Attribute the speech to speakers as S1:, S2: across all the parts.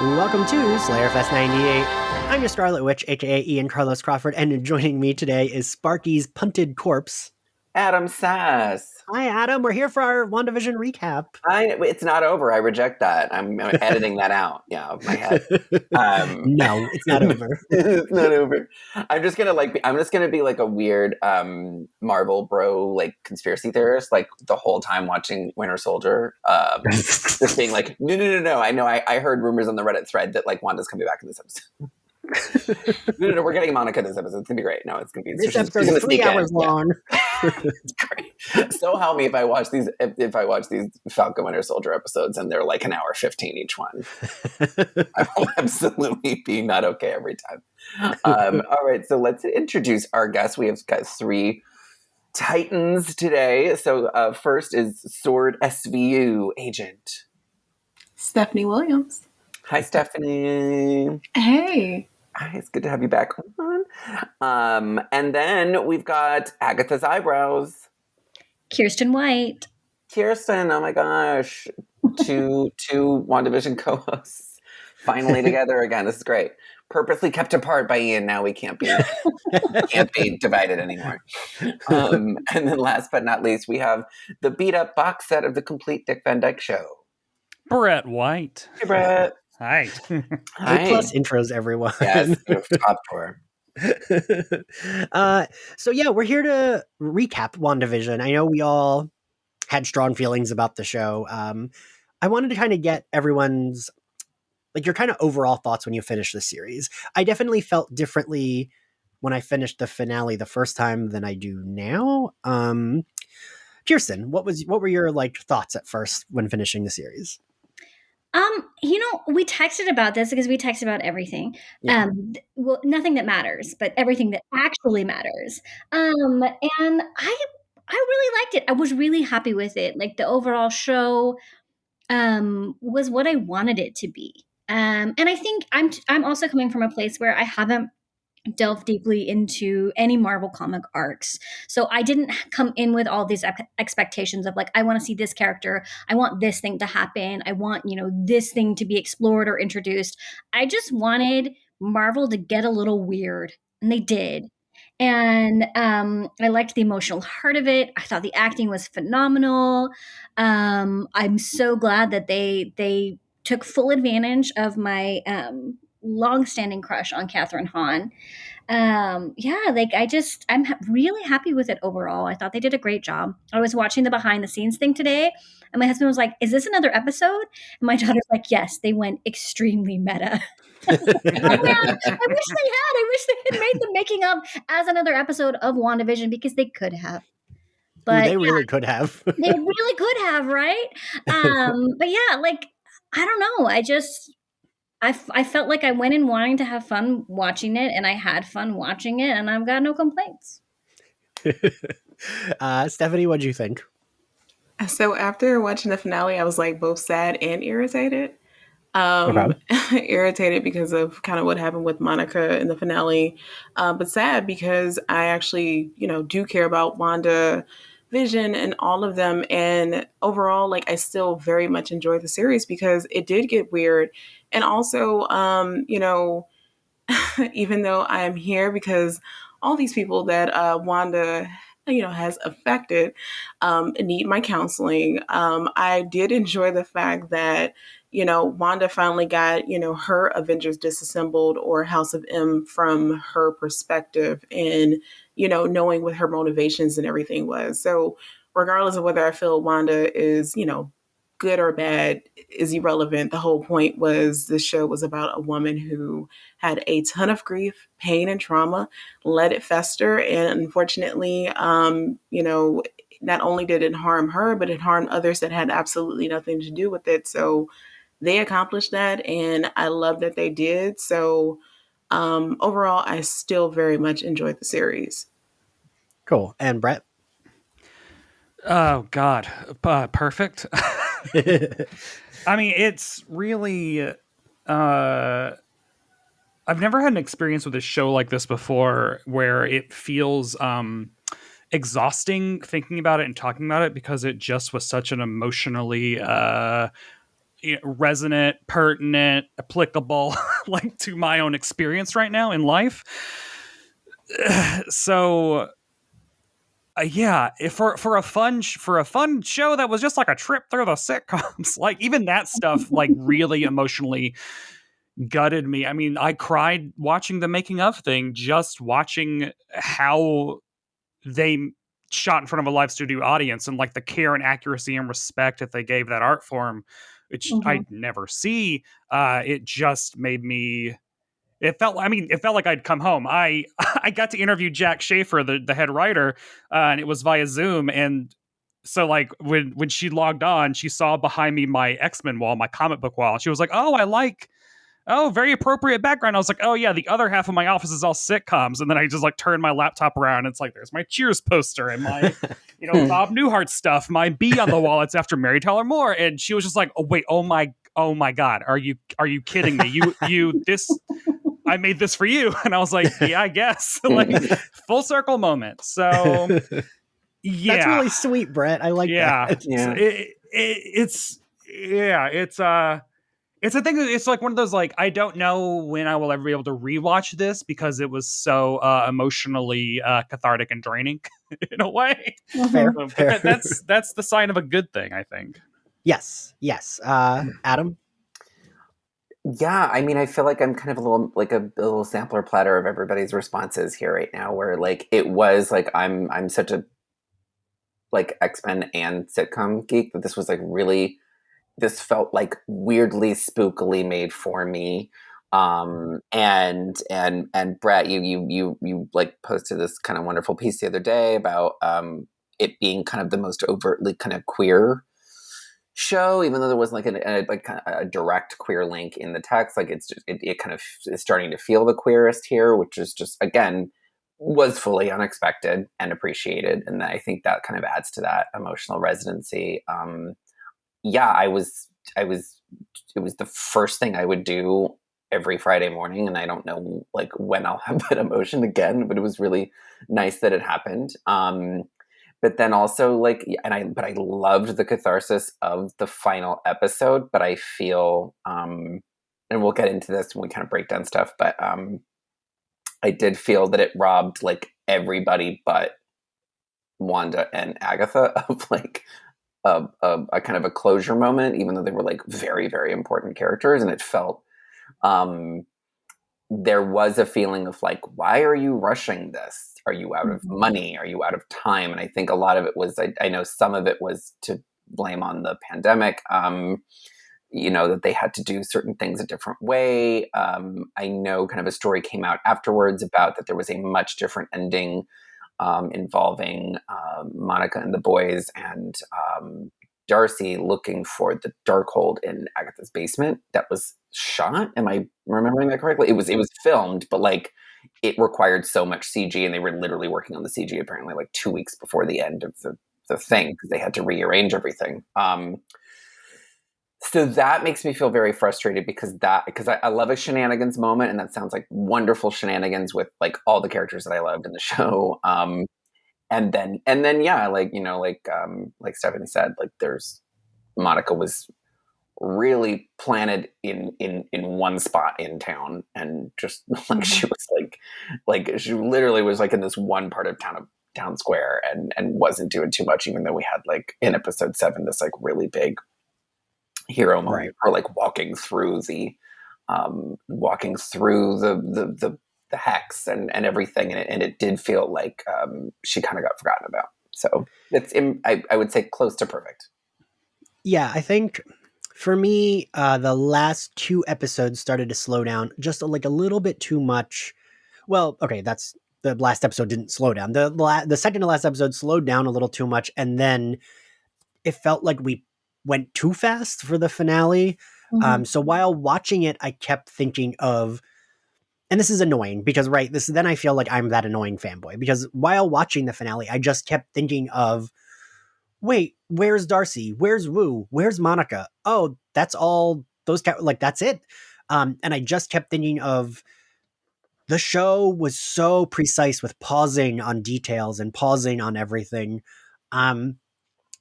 S1: Welcome to Slayerfest 98. I'm your Scarlet Witch, aka Ian Carlos Crawford, and joining me today is Sparky's punted corpse,
S2: Adam Sass.
S1: Hi, Adam. We're here for our WandaVision recap.
S2: It's not over. I reject that. I'm editing that out. Yeah, of my head.
S1: No, it's not over.
S2: It's not over. I'm just gonna be like a weird Marvel bro, like conspiracy theorist, like the whole time watching Winter Soldier. Just being like, no. I know. I heard rumors on the Reddit thread that like Wanda's coming back in this episode. No, we're getting Monica this episode. It's gonna be great. No, it's gonna be.
S1: This episode is 3 hours long.
S2: It's great. So help me if I watch these Falcon Winter Soldier episodes and they're like an hour 15 each one. I will absolutely be not okay every time. All right, so let's introduce our guests. We have got 3 Titans today. So first is Sword SVU agent
S3: Stephanie Williams.
S2: Hi, Stephanie.
S3: Hey.
S2: Hi, it's good to have you back on. And then we've got Agatha's eyebrows.
S4: Kiersten White.
S2: Kiersten, oh my gosh. Two WandaVision co-hosts finally together again. This is great. Purposely kept apart by Ian. Now we can't be divided anymore. And then last but not least, we have the beat up box set of the complete Dick Van Dyke Show.
S5: Brett White.
S2: Hey, Brett.
S5: Hi.
S1: A plus intros, everyone.
S2: Yes, top tour.
S1: So yeah, we're here to recap WandaVision. I know we all had strong feelings about the show. I wanted to kind of get everyone's, like, your kind of overall thoughts when you finish the series. I definitely felt differently when I finished the finale the first time than I do now. Kiersten, what were your like thoughts at first when finishing the series?
S4: We texted about this because we text about everything.
S1: Yeah.
S4: Well, nothing that matters, but everything that actually matters. And I really liked it. I was really happy with it. Like the overall show was what I wanted it to be. And I think I'm also coming from a place where I haven't delve deeply into any Marvel comic arcs. So I didn't come in with all these expectations of like, I want to see this character. I want this thing to happen. I want, this thing to be explored or introduced. I just wanted Marvel to get a little weird, and they did. And I liked the emotional heart of it. I thought the acting was phenomenal. I'm so glad that they took full advantage of my long-standing crush on Catherine Hahn. I'm really happy with it overall. I thought they did a great job. I was watching the behind the scenes thing today, and my husband was like, "Is this another episode?" And my daughter's like, "Yes." They went extremely meta. I wish they had. I wish they had made the making of as another episode of WandaVision, because they could have. But
S1: they really could have.
S4: They really could have, right? But yeah, like, I don't know. I felt like I went in wanting to have fun watching it, and I had fun watching it, and I've got no complaints.
S1: Stephanie, what'd you think?
S3: So after watching the finale, I was like both sad and irritated. Irritated because of kind of what happened with Monica in the finale, but sad because I actually, do care about WandaVision and all of them. And overall, like, I still very much enjoy the series because it did get weird. And also, even though I am here because all these people that Wanda, has affected need my counseling, I did enjoy the fact that, Wanda finally got, her Avengers disassembled, or House of M, from her perspective, and, knowing what her motivations and everything was. So regardless of whether I feel Wanda is, good or bad is irrelevant. The whole point was the show was about a woman who had a ton of grief, pain, and trauma, let it fester. And unfortunately, not only did it harm her, but it harmed others that had absolutely nothing to do with it. So they accomplished that, and I love that they did. So overall, I still very much enjoyed the series.
S1: Cool. And Brett?
S5: Oh, God. Perfect. I mean, it's really... I've never had an experience with a show like this before where it feels exhausting thinking about it and talking about it, because it just was such an emotionally resonant, pertinent, applicable, like to my own experience right now in life. So yeah, for a fun show that was just like a trip through the sitcoms, like even that stuff like really emotionally gutted me. I mean, I cried watching the making of thing, just watching how they shot in front of a live studio audience and like the care and accuracy and respect that they gave that art form, which I never see. It just made me. It felt like I'd come home. I I got to interview Jack Schaefer, the head writer, and it was via Zoom. And so like when she logged on, she saw behind me my X-Men wall, my comic book wall. She was like, "Oh, very appropriate background." I was like, "Oh yeah, the other half of my office is all sitcoms." And then I just like turned my laptop around. And it's like there's my Cheers poster and my Bob Newhart stuff, my bee on the wall. It's after Mary Tyler Moore. And she was just like, "Oh wait, oh my god, are you kidding me? You this." I made this for you. And I was like, yeah, I guess. Like full circle moment. So yeah.
S1: That's really sweet, Brett. I like that.
S2: Yeah.
S5: It's a thing. It's like one of those, like, I don't know when I will ever be able to rewatch this because it was so emotionally cathartic and draining in a way.
S1: Fair.
S5: That's the sign of a good thing, I think.
S1: Yes. Adam?
S2: Yeah, I mean, I feel like I'm kind of a little sampler platter of everybody's responses here right now, where like it was like I'm such a like X-Men and sitcom geek that this was like really, this felt like weirdly spookily made for me. And Brett, you like posted this kind of wonderful piece the other day about it being kind of the most overtly kind of queer show, even though there wasn't like a direct queer link in the text. Like it's just, it kind of is starting to feel the queerest here, which is just, again, was fully unexpected and appreciated. And I think that kind of adds to that emotional residency. Yeah, it was the first thing I would do every Friday morning. And I don't know like when I'll have that emotion again, but it was really nice that it happened. But then also like, but I loved the catharsis of the final episode, but I feel, and we'll get into this when we kind of break down stuff, but I did feel that it robbed like everybody but Wanda and Agatha of like a kind of a closure moment, even though they were like very, very important characters. And it felt, there was a feeling of like, why are you rushing this? Are you out of money? Are you out of time? And I think a lot of it was, I know some of it was to blame on the pandemic, that they had to do certain things a different way. I know kind of a story came out afterwards about that there was a much different ending involving Monica and the boys and Darcy looking for the Darkhold in Agatha's basement that was shot. Am I remembering that correctly? It was filmed, but like it required so much CG, and they were literally working on the CG apparently like 2 weeks before the end of the thing because they had to rearrange everything. So that makes me feel very frustrated because I love a shenanigans moment, and that sounds like wonderful shenanigans with like all the characters that I loved in the show. And then yeah, like like Stephanie said, like there's Monica was really planted in one spot in town, and just like she was like she literally was like in this one part of town square and wasn't doing too much, even though we had like in episode 7 this like really big hero moment, or like walking through the hex and everything, and it did feel like she kind of got forgotten about. So it's I would say close to perfect.
S1: Yeah, I think for me, the last 2 episodes started to slow down just like a little bit too much. Well, okay, that's the last episode didn't slow down. The second to last episode slowed down a little too much, and then it felt like we went too fast for the finale. So while watching it, I kept thinking of, and this is annoying because then I feel like I'm that annoying fanboy, because while watching the finale, I just kept thinking of, wait, where's Darcy? Where's Wu? Where's Monica? Oh, that's all those like that's it. And I just kept thinking of, the show was so precise with pausing on details and pausing on everything.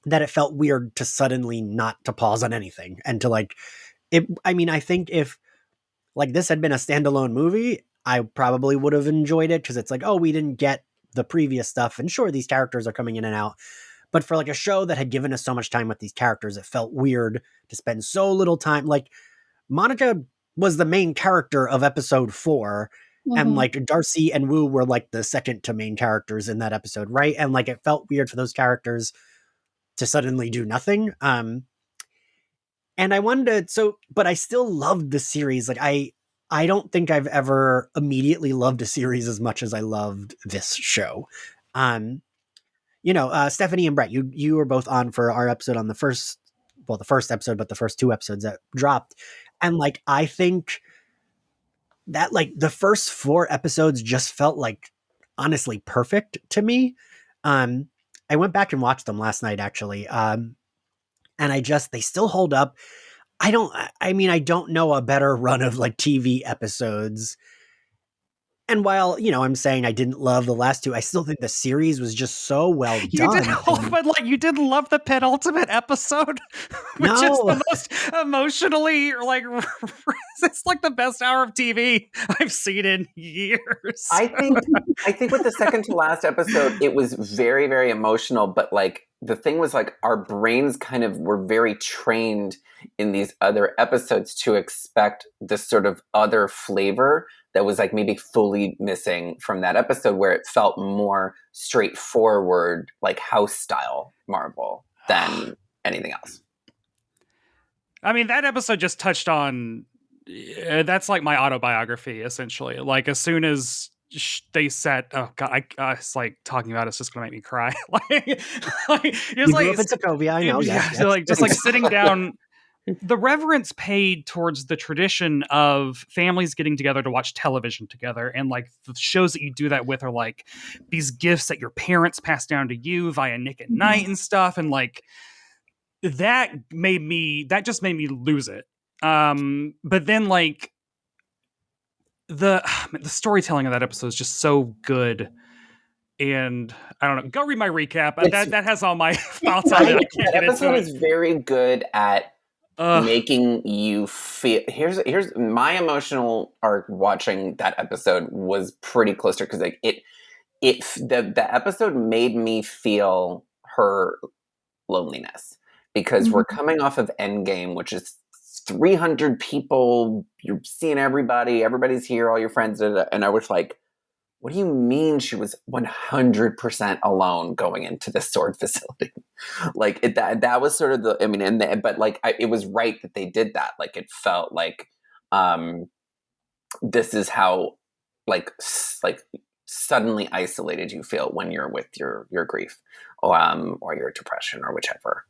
S1: that it felt weird to suddenly not to pause on anything and to like it. I mean, I think if like this had been a standalone movie, I probably would have enjoyed it because it's like, oh, we didn't get the previous stuff, and sure, these characters are coming in and out. But for like a show that had given us so much time with these characters, it felt weird to spend so little time. Like Monica was the main character of episode 4, and like Darcy and Wu were like the second to main characters in that episode, right? And like it felt weird for those characters to suddenly do nothing. And I wanted to, but I still loved the series. Like I don't think I've ever immediately loved a series as much as I loved this show. Stephanie and Brett, you were both on for our episode on the first episode, but the first 2 episodes that dropped. And like, I think that like the first 4 episodes just felt like honestly perfect to me. I went back and watched them last night actually. And they still hold up. I don't know a better run of like TV episodes. And while, I'm saying I didn't love the last 2, I still think the series was just so well done.
S5: But like you didn't love the penultimate episode, which is the most emotionally like it's like the best hour of TV I've seen in years.
S2: I think with the second to last episode, it was very, very emotional. But like the thing was like our brains kind of were very trained in these other episodes to expect this sort of other flavor that was like maybe fully missing from that episode where it felt more straightforward, like house style Marvel than anything else.
S5: I mean, that episode just touched on, that's like my autobiography, essentially. Like as soon as they said, oh God, it's like talking about it's just going to make me cry.
S1: You grew up in Sokovia, I know.
S5: Yes. So like, just like sitting down, the reverence paid towards the tradition of families getting together to watch television together, and like the shows that you do that with are like these gifts that your parents pass down to you via Nick at Night and stuff, and like that just made me lose it. But then like the storytelling of that episode is just so good. And I don't know, go read my recap. That has all my thoughts on it.
S2: That episode is very good at making you feel. Here's my emotional arc watching that episode was pretty close to, because like the episode made me feel her loneliness, because we're coming off of Endgame, which is 300 people, you're seeing everybody's here, all your friends, and I was like, what do you mean she was 100% alone going into this sword facility? Like that was sort of but like it was right that they did that. Like it felt like this is how like suddenly isolated you feel when you're with your grief or your depression or whichever.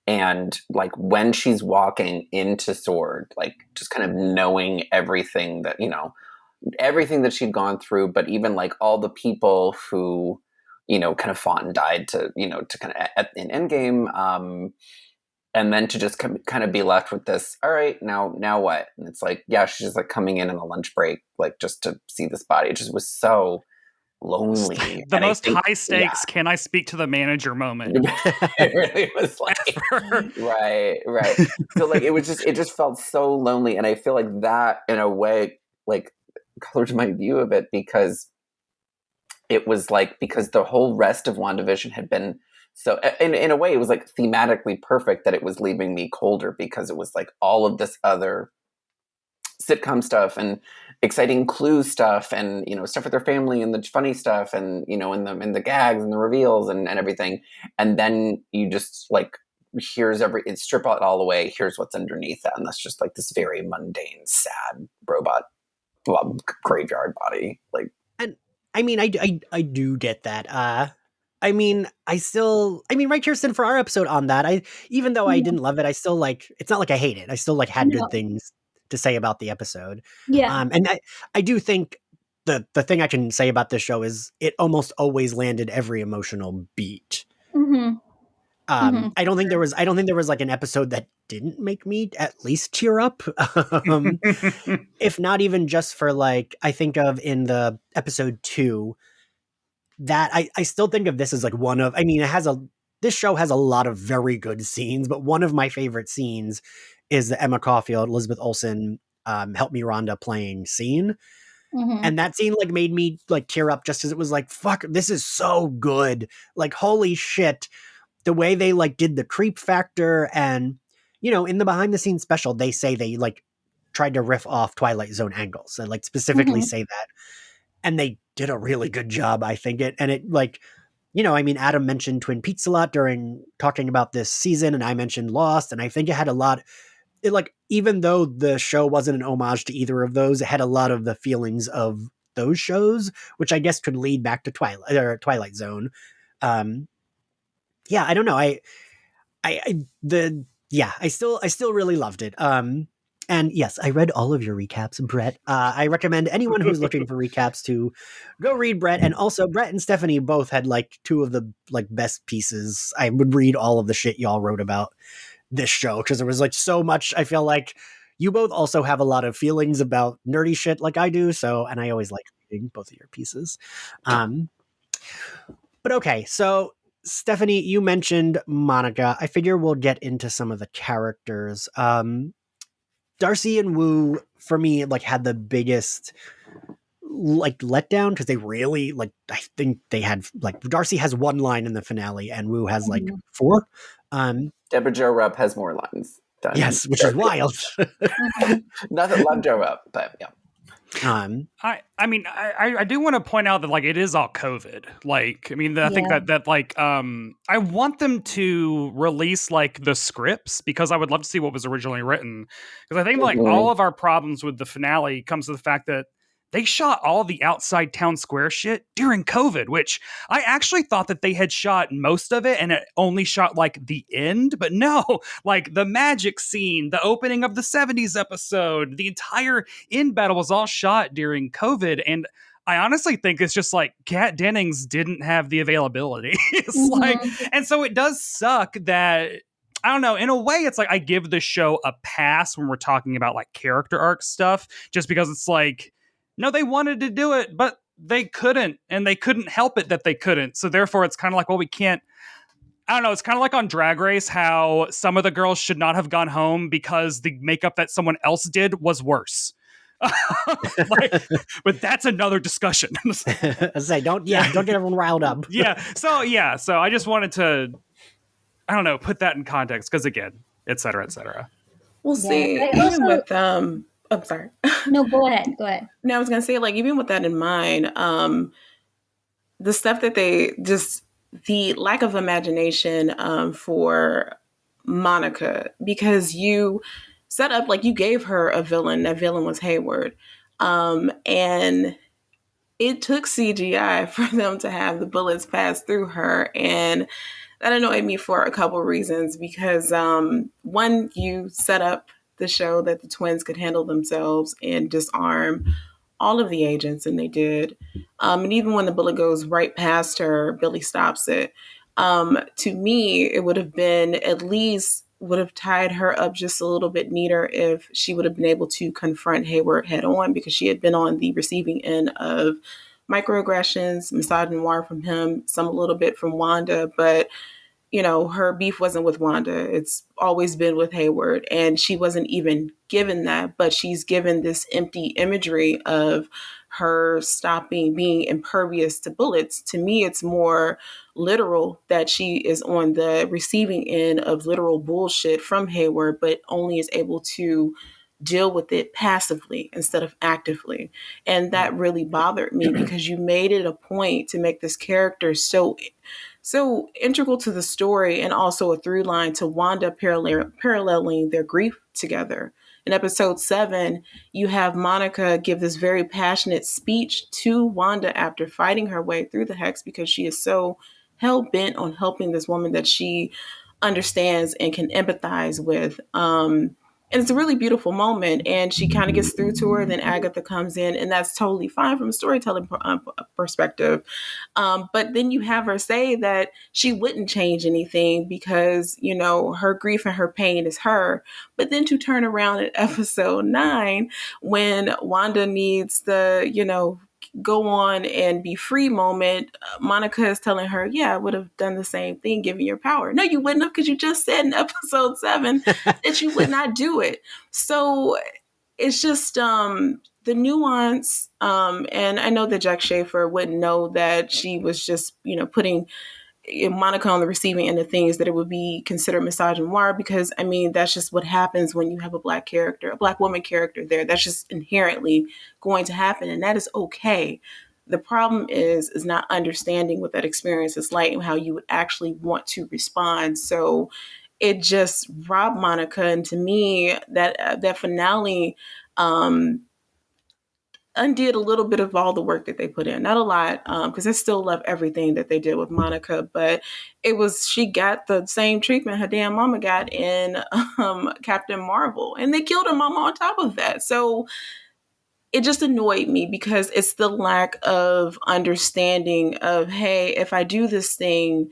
S2: And like when she's walking into Sword, like just kind of knowing everything that, everything that she'd gone through, but even like all the people who, kind of fought and died to kind of in Endgame. And then to just kind of be left with this, all right, now what? And it's like, yeah, she's just like coming in a lunch break, like just to see this body. It just was so lonely.
S5: The most high stakes, can I speak to the manager moment?
S2: It really was like, right. So like, it just felt so lonely. And I feel like that in a way, like colored my view of it, because it was like, because the whole rest of WandaVision had been so, in a way, it was like thematically perfect that it was leaving me colder, because it was like all of this other sitcom stuff and exciting clue stuff and, stuff with their family and the funny stuff and, and the gags and the reveals and everything. And then you just like, strip it all away. Here's what's underneath that. And that's just like this very mundane, sad robot graveyard body. Like,
S1: and I mean, I do get that. right, Kiersten, for our episode on that, even though I didn't love it, I still like, it's not like I hate it. I still like had good things to say about the episode.
S4: Yeah.
S1: And I do think the thing I can say about this show is it almost always landed every emotional beat. I don't think there was like an episode that didn't make me at least tear up. If not even just for like, I think of in the episode 2 that I still think of this as like it has this show has a lot of very good scenes, but one of my favorite scenes is the Emma Caulfield, Elizabeth Olsen, Help Me Rhonda playing scene.
S4: Mhm.
S1: And that scene like made me like tear up just as it was like, fuck, this is so good. Like, holy shit. The way they like did the creep factor, and in the behind the scenes special, they say they like tried to riff off Twilight Zone angles and like specifically
S4: Mhm.
S1: say that. And they did a really good job, I think. It like, I mean, Adam mentioned Twin Peaks a lot during talking about this season, and I mentioned Lost, and I think it had a lot. It like, even though the show wasn't an homage to either of those, it had a lot of the feelings of those shows, which I guess could lead back to Twilight Zone. Yeah, I don't know. I still really loved it. And yes, I read all of your recaps, Brett. I recommend anyone who's looking for recaps to go read Brett. And also, Brett and Stephanie both had like two of the like best pieces. I would read all of the shit y'all wrote about this show because there was like so much. I feel like you both also have a lot of feelings about nerdy shit like I do. So, and I always like reading both of your pieces. But okay, so Stephanie, you mentioned Monica. I figure we'll get into some of the characters. Darcy and Wu, for me, like had the biggest like letdown because they really like. I think they had like Darcy has one line in the finale, and Wu has like four.
S2: Deborah Jo Rupp has more lines. Than
S1: Yes, which is
S2: Darcy.
S1: wild.
S2: Not that love Jo Rupp, but yeah.
S5: I mean, I do want to point out that like it is all COVID. Like, I mean, I think that like I want them to release like the scripts because I would love to see what was originally written. Because I think like all of our problems with the finale comes to the fact that they shot all the outside town square shit during COVID, which I actually thought that they had shot most of it and it only shot like the end. But no, like the magic scene, the opening of the 70s episode, the entire end battle was all shot during COVID. And I honestly think it's just like Kat Dennings didn't have the availability. It's like, and so it does suck that I don't know. In a way, it's like I give the show a pass when we're talking about like character arc stuff, just because it's like, no, they wanted to do it, but they couldn't, and they couldn't help it that they couldn't. So therefore, it's kind of like, well, we can't. I don't know. It's kind of like on Drag Race, how some of the girls should not have gone home because the makeup that someone else did was worse. But that's another discussion.
S1: I say, don't get everyone riled up.
S5: So I just wanted to, I don't know, put that in context because again, et cetera, et cetera.
S3: We'll see. Even with I'm sorry.
S4: No, go ahead.
S3: No, I was gonna say, like, even with that in mind, the stuff that they just the lack of imagination for Monica, because you set up like you gave her a villain. That villain was Hayward, and it took CGI for them to have the bullets pass through her, and that annoyed me for a couple reasons. Because one, you set up the show that the twins could handle themselves and disarm all of the agents, and they did. And even when the bullet goes right past her, Billy stops it. To me, it would have been at least would have tied her up just a little bit neater if she would have been able to confront Hayward head on, because she had been on the receiving end of microaggressions, misogynoir from him, some a little bit from Wanda, but her beef wasn't with Wanda. It's always been with Hayward. And she wasn't even given that, but she's given this empty imagery of her stopping being impervious to bullets. To me, it's more literal that she is on the receiving end of literal bullshit from Hayward, but only is able to deal with it passively instead of actively. And that really bothered me because you made it a point to make this character so integral to the story, and also a through line to Wanda paralleling their grief together. In episode 7, you have Monica give this very passionate speech to Wanda after fighting her way through the hex, because she is so hell-bent on helping this woman that she understands and can empathize with. And it's a really beautiful moment, and she kind of gets through to her. Then Agatha comes in, and that's totally fine from a storytelling perspective. But then you have her say that she wouldn't change anything because, her grief and her pain is her. But then to turn around at episode 9, when Wanda needs the, go on and be free moment, Monica is telling her, yeah, I would have done the same thing given your power. No, you wouldn't have, because you just said in episode 7 that you would not do it. So it's just the nuance. And I know that Jack Schaefer wouldn't know that she was just, putting Monica on the receiving end of things, that it would be considered misogynoir, because I mean that's just what happens when you have a black woman character there. That's just inherently going to happen, and that is okay. The problem is not understanding what that experience is like and how you would actually want to respond. So it just robbed Monica, and to me that finale undid a little bit of all the work that they put in. Not a lot, because I still love everything that they did with Monica, but she got the same treatment her damn mama got in Captain Marvel, and they killed her mama on top of that. So it just annoyed me, because it's the lack of understanding of, hey, if I do this thing,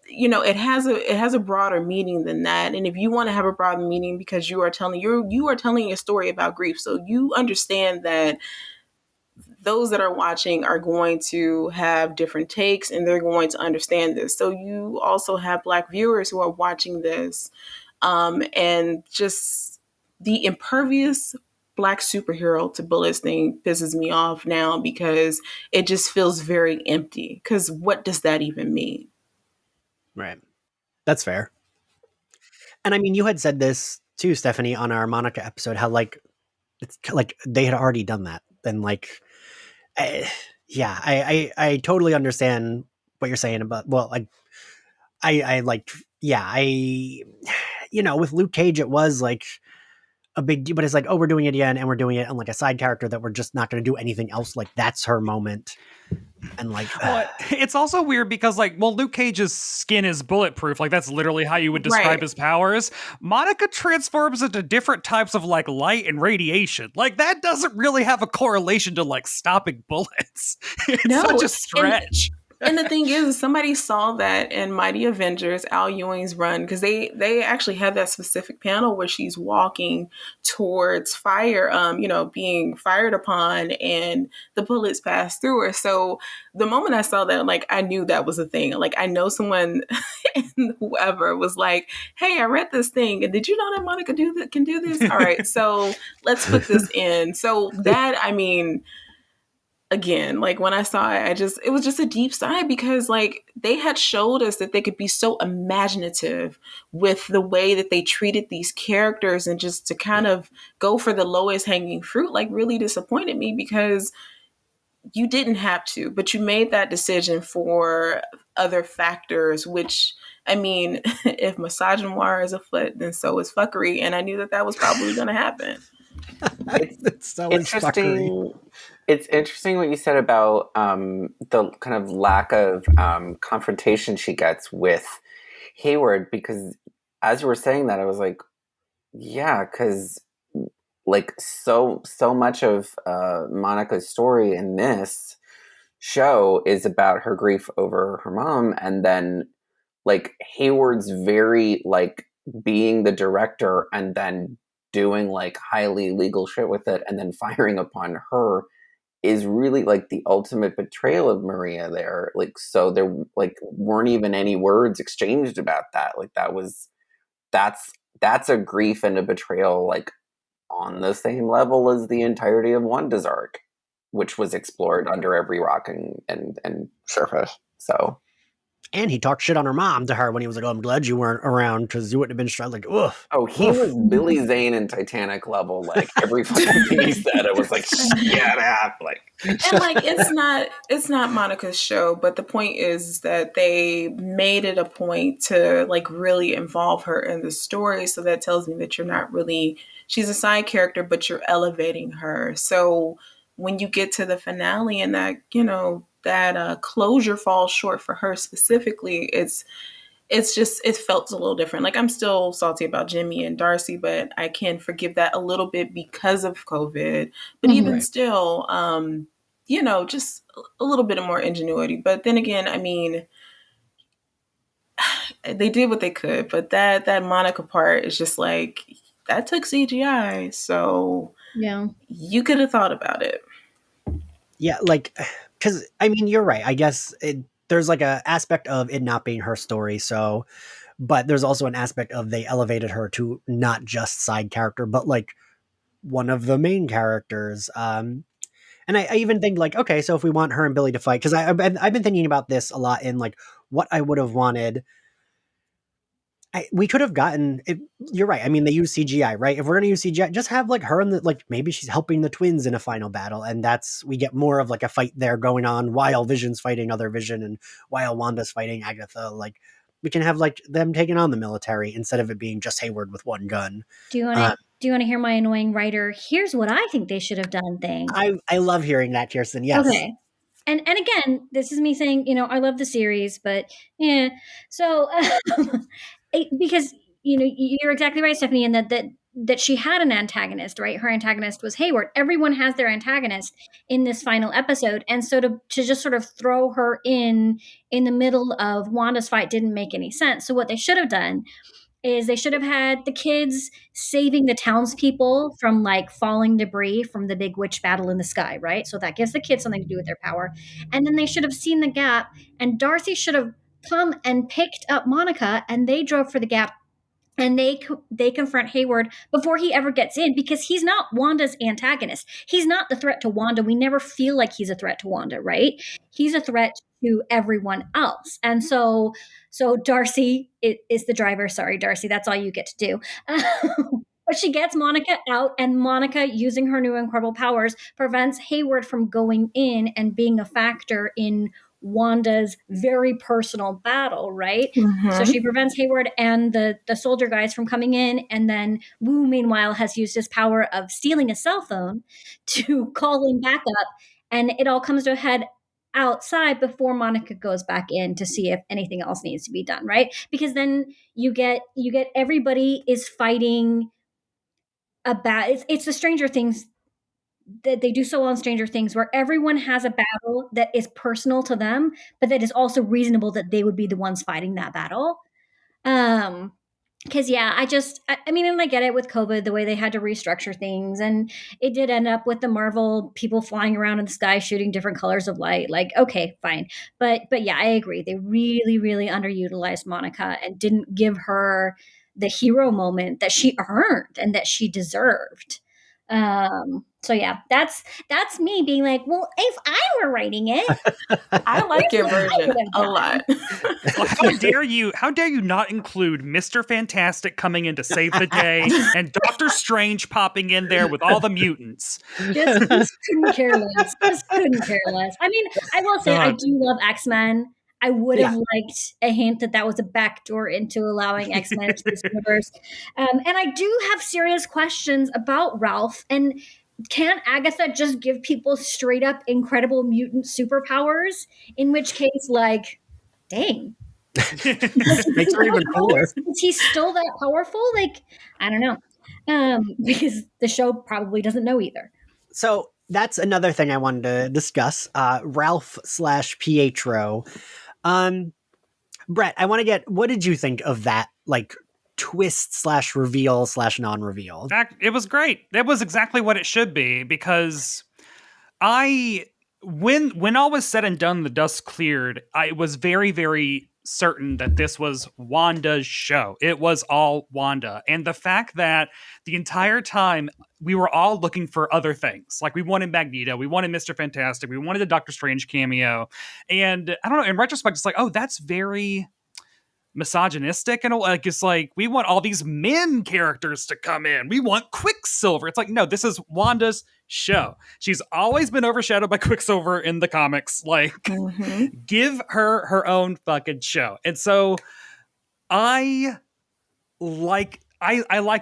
S3: it has a broader meaning than that. And if you want to have a broader meaning, because you are telling a story about grief, so you understand that those that are watching are going to have different takes, and they're going to understand this. So you also have Black viewers who are watching this, and just the impervious Black superhero to bullets thing pisses me off now, because it just feels very empty. Because what does that even mean?
S1: Right. That's fair. And I mean, you had said this too, Stephanie, on our Monica episode, how it's like they had already done that. And I totally understand what you're saying about, well, with Luke Cage, it was like a big deal, but it's like, oh, we're doing it again, and we're doing it on like a side character that we're just not going to do anything else. Like that's her moment. And
S5: well, it's also weird because Luke Cage's skin is bulletproof. Like that's literally how you would describe his powers. Monica transforms into different types of light and radiation. Like that doesn't really have a correlation to stopping bullets. It's such a stretch.
S3: And the thing is, somebody saw that in Mighty Avengers, Al Ewing's run, because they actually had that specific panel where she's walking towards fire, being fired upon, and the bullets pass through her. So the moment I saw that, I knew that was a thing. I know someone, whoever was like, "Hey, I read this thing, and did you know that Monica can do this? All right, so let's put this in." So that, I mean, again, when I saw it, it was just a deep sigh, because they had showed us that they could be so imaginative with the way that they treated these characters, and just to kind of go for the lowest hanging fruit, really disappointed me, because you didn't have to, but you made that decision for other factors, which, I mean, if misogynoir is afoot, then so is fuckery. And I knew that was probably going to happen.
S1: It's so interesting.
S2: It's interesting what you said about the kind of lack of confrontation she gets with Hayward, because as you were saying that, I was like, yeah, because so much of Monica's story in this show is about her grief over her mom, and then Hayward's very being the director and then doing highly legal shit with it and then firing upon her is really the ultimate betrayal of Maria there. So there weren't even any words exchanged about that. That's a grief and a betrayal on the same level as the entirety of Wanda's arc, which was explored under every rock and surface. So.
S1: And he talked shit on her mom to her when he was like, "Oh, I'm glad you weren't around because you wouldn't have been strong." Ugh.
S2: Oh, he was Billy Zane in Titanic level. Every fucking thing he said, it was shut up.
S3: And it's not Monica's show, but the point is that they made it a point to really involve her in the story. So that tells me that you're not really, she's a side character, but you're elevating her. So when you get to the finale and that, that closure falls short for her specifically, it's just, it felt a little different. I'm still salty about Jimmy and Darcy, but I can forgive that a little bit because of COVID. But even still, just a little bit of more ingenuity. But then again, I mean, they did what they could, but that Monica part is just that took CGI. So
S4: yeah,
S3: you could have thought about it.
S1: Yeah, like, because I mean, you're right. I guess there's like a aspect of it not being her story. So, but there's also an aspect of they elevated her to not just side character, but like one of the main characters. And I even think like, okay, so if we want her and Billy to fight, because I've been thinking about this a lot in like what I would have wanted. We could have gotten it. You're right. I mean, they use CGI, right? If we're gonna use CGI, just have like her and the, like maybe she's helping the twins in a final battle, and that's we get more of like a fight there going on while Vision's fighting other Vision and while Wanda's fighting Agatha. Like we can have like them taking on the military instead of it being just Hayward with one gun.
S4: Do you want to hear my annoying writer? Here's what I think they should have done thing.
S1: I love hearing that, Kiersten. Yes.
S4: Okay. And again, this is me saying, I love the series, but yeah. So because you're exactly right, Stephanie, in that she had an antagonist, right? Her antagonist was Hayward. Everyone has their antagonist in this final episode, and so to just sort of throw her in the middle of Wanda's fight didn't make any sense. So what they should have done is they should have had the kids saving the townspeople from like falling debris from the big witch battle in the sky, right? So that gives the kids something to do with their power. And then they should have seen the gap, and Darcy should have come and picked up Monica, and they drove for the gap, and they confront Hayward before he ever gets in, because he's not Wanda's antagonist. He's not the threat to Wanda. We never feel like he's a threat to Wanda, right? He's a threat to everyone else. And so Darcy is the driver. Sorry, Darcy, that's all you get to do. But she gets Monica out, and Monica, using her new incredible powers, prevents Hayward from going in and being a factor in Wanda's very personal battle, right?
S3: Mm-hmm.
S4: So she prevents Hayward and the soldier guys from coming in, and then Wu, meanwhile, has used his power of stealing a cell phone to call him back up, and it all comes to a head outside before Monica goes back in to see if anything else needs to be done, right? Because then you get everybody is fighting it's the Stranger Things that they do so well on Stranger Things, where everyone has a battle that is personal to them, but that is also reasonable that they would be the ones fighting that battle. Because I mean, and I get it with COVID, the way they had to restructure things, and it did end up with the Marvel people flying around in the sky shooting different colors of light. Like, okay, fine, but yeah, I agree. They really, really underutilized Monica and didn't give her the hero moment that she earned and that she deserved. So yeah, that's me being like, well, if I were writing it,
S3: I like your version a lot.
S5: Well, how dare you not include Mr. Fantastic coming in to save the day and Doctor Strange popping in there with all the mutants.
S4: Just couldn't care less. Just couldn't care less. I mean, I will say I do love X-Men. I would have liked a hint that was a backdoor into allowing X-Men into this universe. And I do have serious questions about Ralph. And can Agatha just give people straight up incredible mutant superpowers? In which case, like, dang.
S1: Makes her even cooler.
S4: Is he still that powerful? Like, I don't know. Because the show probably doesn't know either.
S1: So that's another thing I wanted to discuss. Ralph / Pietro. Brett, I want to get, what did you think of that, like, twist / reveal / non-reveal?
S5: It was great. It was exactly what it should be, because when all was said and done, the dust cleared, I was very, very certain that this was Wanda's show. It was all Wanda. And the fact that the entire time we were all looking for other things. Like, we wanted Magneto, we wanted Mr. Fantastic, we wanted the Doctor Strange cameo. And I don't know, in retrospect, it's like, oh, that's very misogynistic, and like, it's like, we want all these men characters to come in. We want Quicksilver. It's like, no, this is Wanda's show. She's always been overshadowed by Quicksilver in the comics. Like, give her her own fucking show. And so I like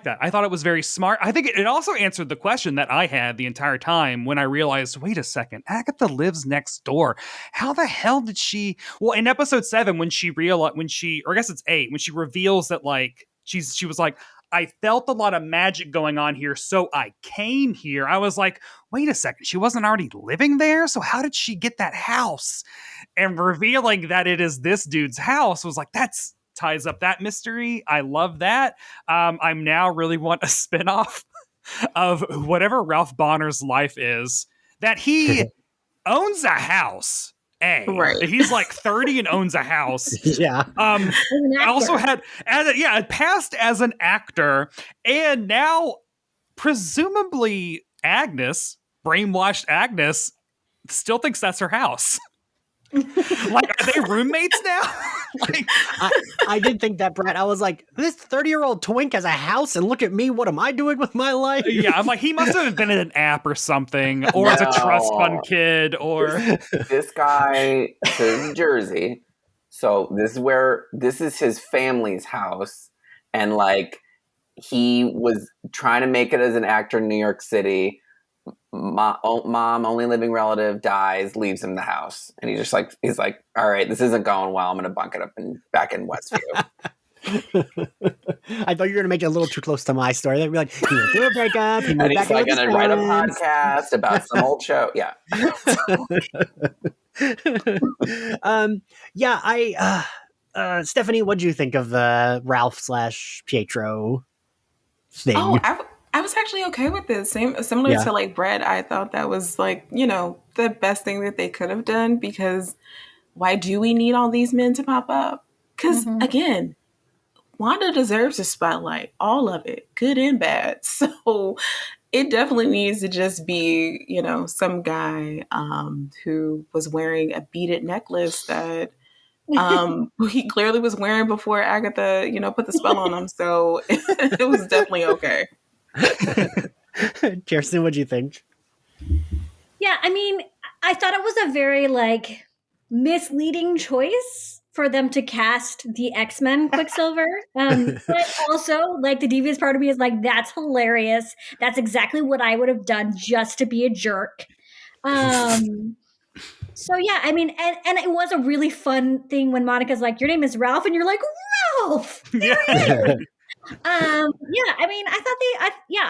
S5: that. I thought it was very smart. I think it also answered the question that I had the entire time when I realized, wait a second, Agatha lives next door. How the hell did she? Well, in episode 7, or I guess it's 8, when she reveals that, like, she was like, I felt a lot of magic going on here, so I came here. I was like, wait a second, she wasn't already living there? So how did she get that house? And revealing that it is this dude's house was like, that's ties up that mystery. I love that. I'm now really want a spinoff of whatever Ralph Bonner's life is, that he owns a house.
S3: Right.
S5: He's like 30 and owns a house.
S1: Yeah.
S5: Also had passed as an actor, and now presumably Agnes, brainwashed Agnes, still thinks that's her house. Like, are they roommates now? Like,
S1: I did think that, Brett. I was like, this 30-year-old twink has a house, and look at me. What am I doing with my life?
S5: yeah, I'm like, he must have been in an app or something, or as a trust fund kid, or
S2: this guy. So this is Jersey. So this is his family's house, and like he was trying to make it as an actor in New York City. Mom, only living relative, dies, leaves him the house, and he's like, all right, this isn't going well. I'm gonna bunk it up back in Westview.
S1: I thought you were gonna make it a little too close to my story. They'd be like, he went through a breakup, he moved
S2: And
S1: back
S2: he's like
S1: in with
S2: gonna write a
S1: his parents.
S2: podcast about some old show. Yeah.
S1: Stephanie, what do you think of the Ralph / Pietro thing?
S3: Oh, I was actually okay with this. Similar to like Brett, I thought that was like, the best thing that they could have done, because why do we need all these men to pop up? Because again, Wanda deserves a spotlight, all of it, good and bad. So it definitely needs to just be, some guy who was wearing a beaded necklace that he clearly was wearing before Agatha, put the spell on him. So it was definitely okay.
S1: Kiersten, what do you think?
S4: Yeah, I mean, I thought it was a very like misleading choice for them to cast the X-Men Quicksilver. But also, like, the devious part of me is like, that's hilarious. That's exactly what I would have done just to be a jerk. So yeah, I mean, and it was a really fun thing when Monica's like, your name is Ralph, and you're like, Ralph!
S5: yeah.
S4: Yeah, I mean, I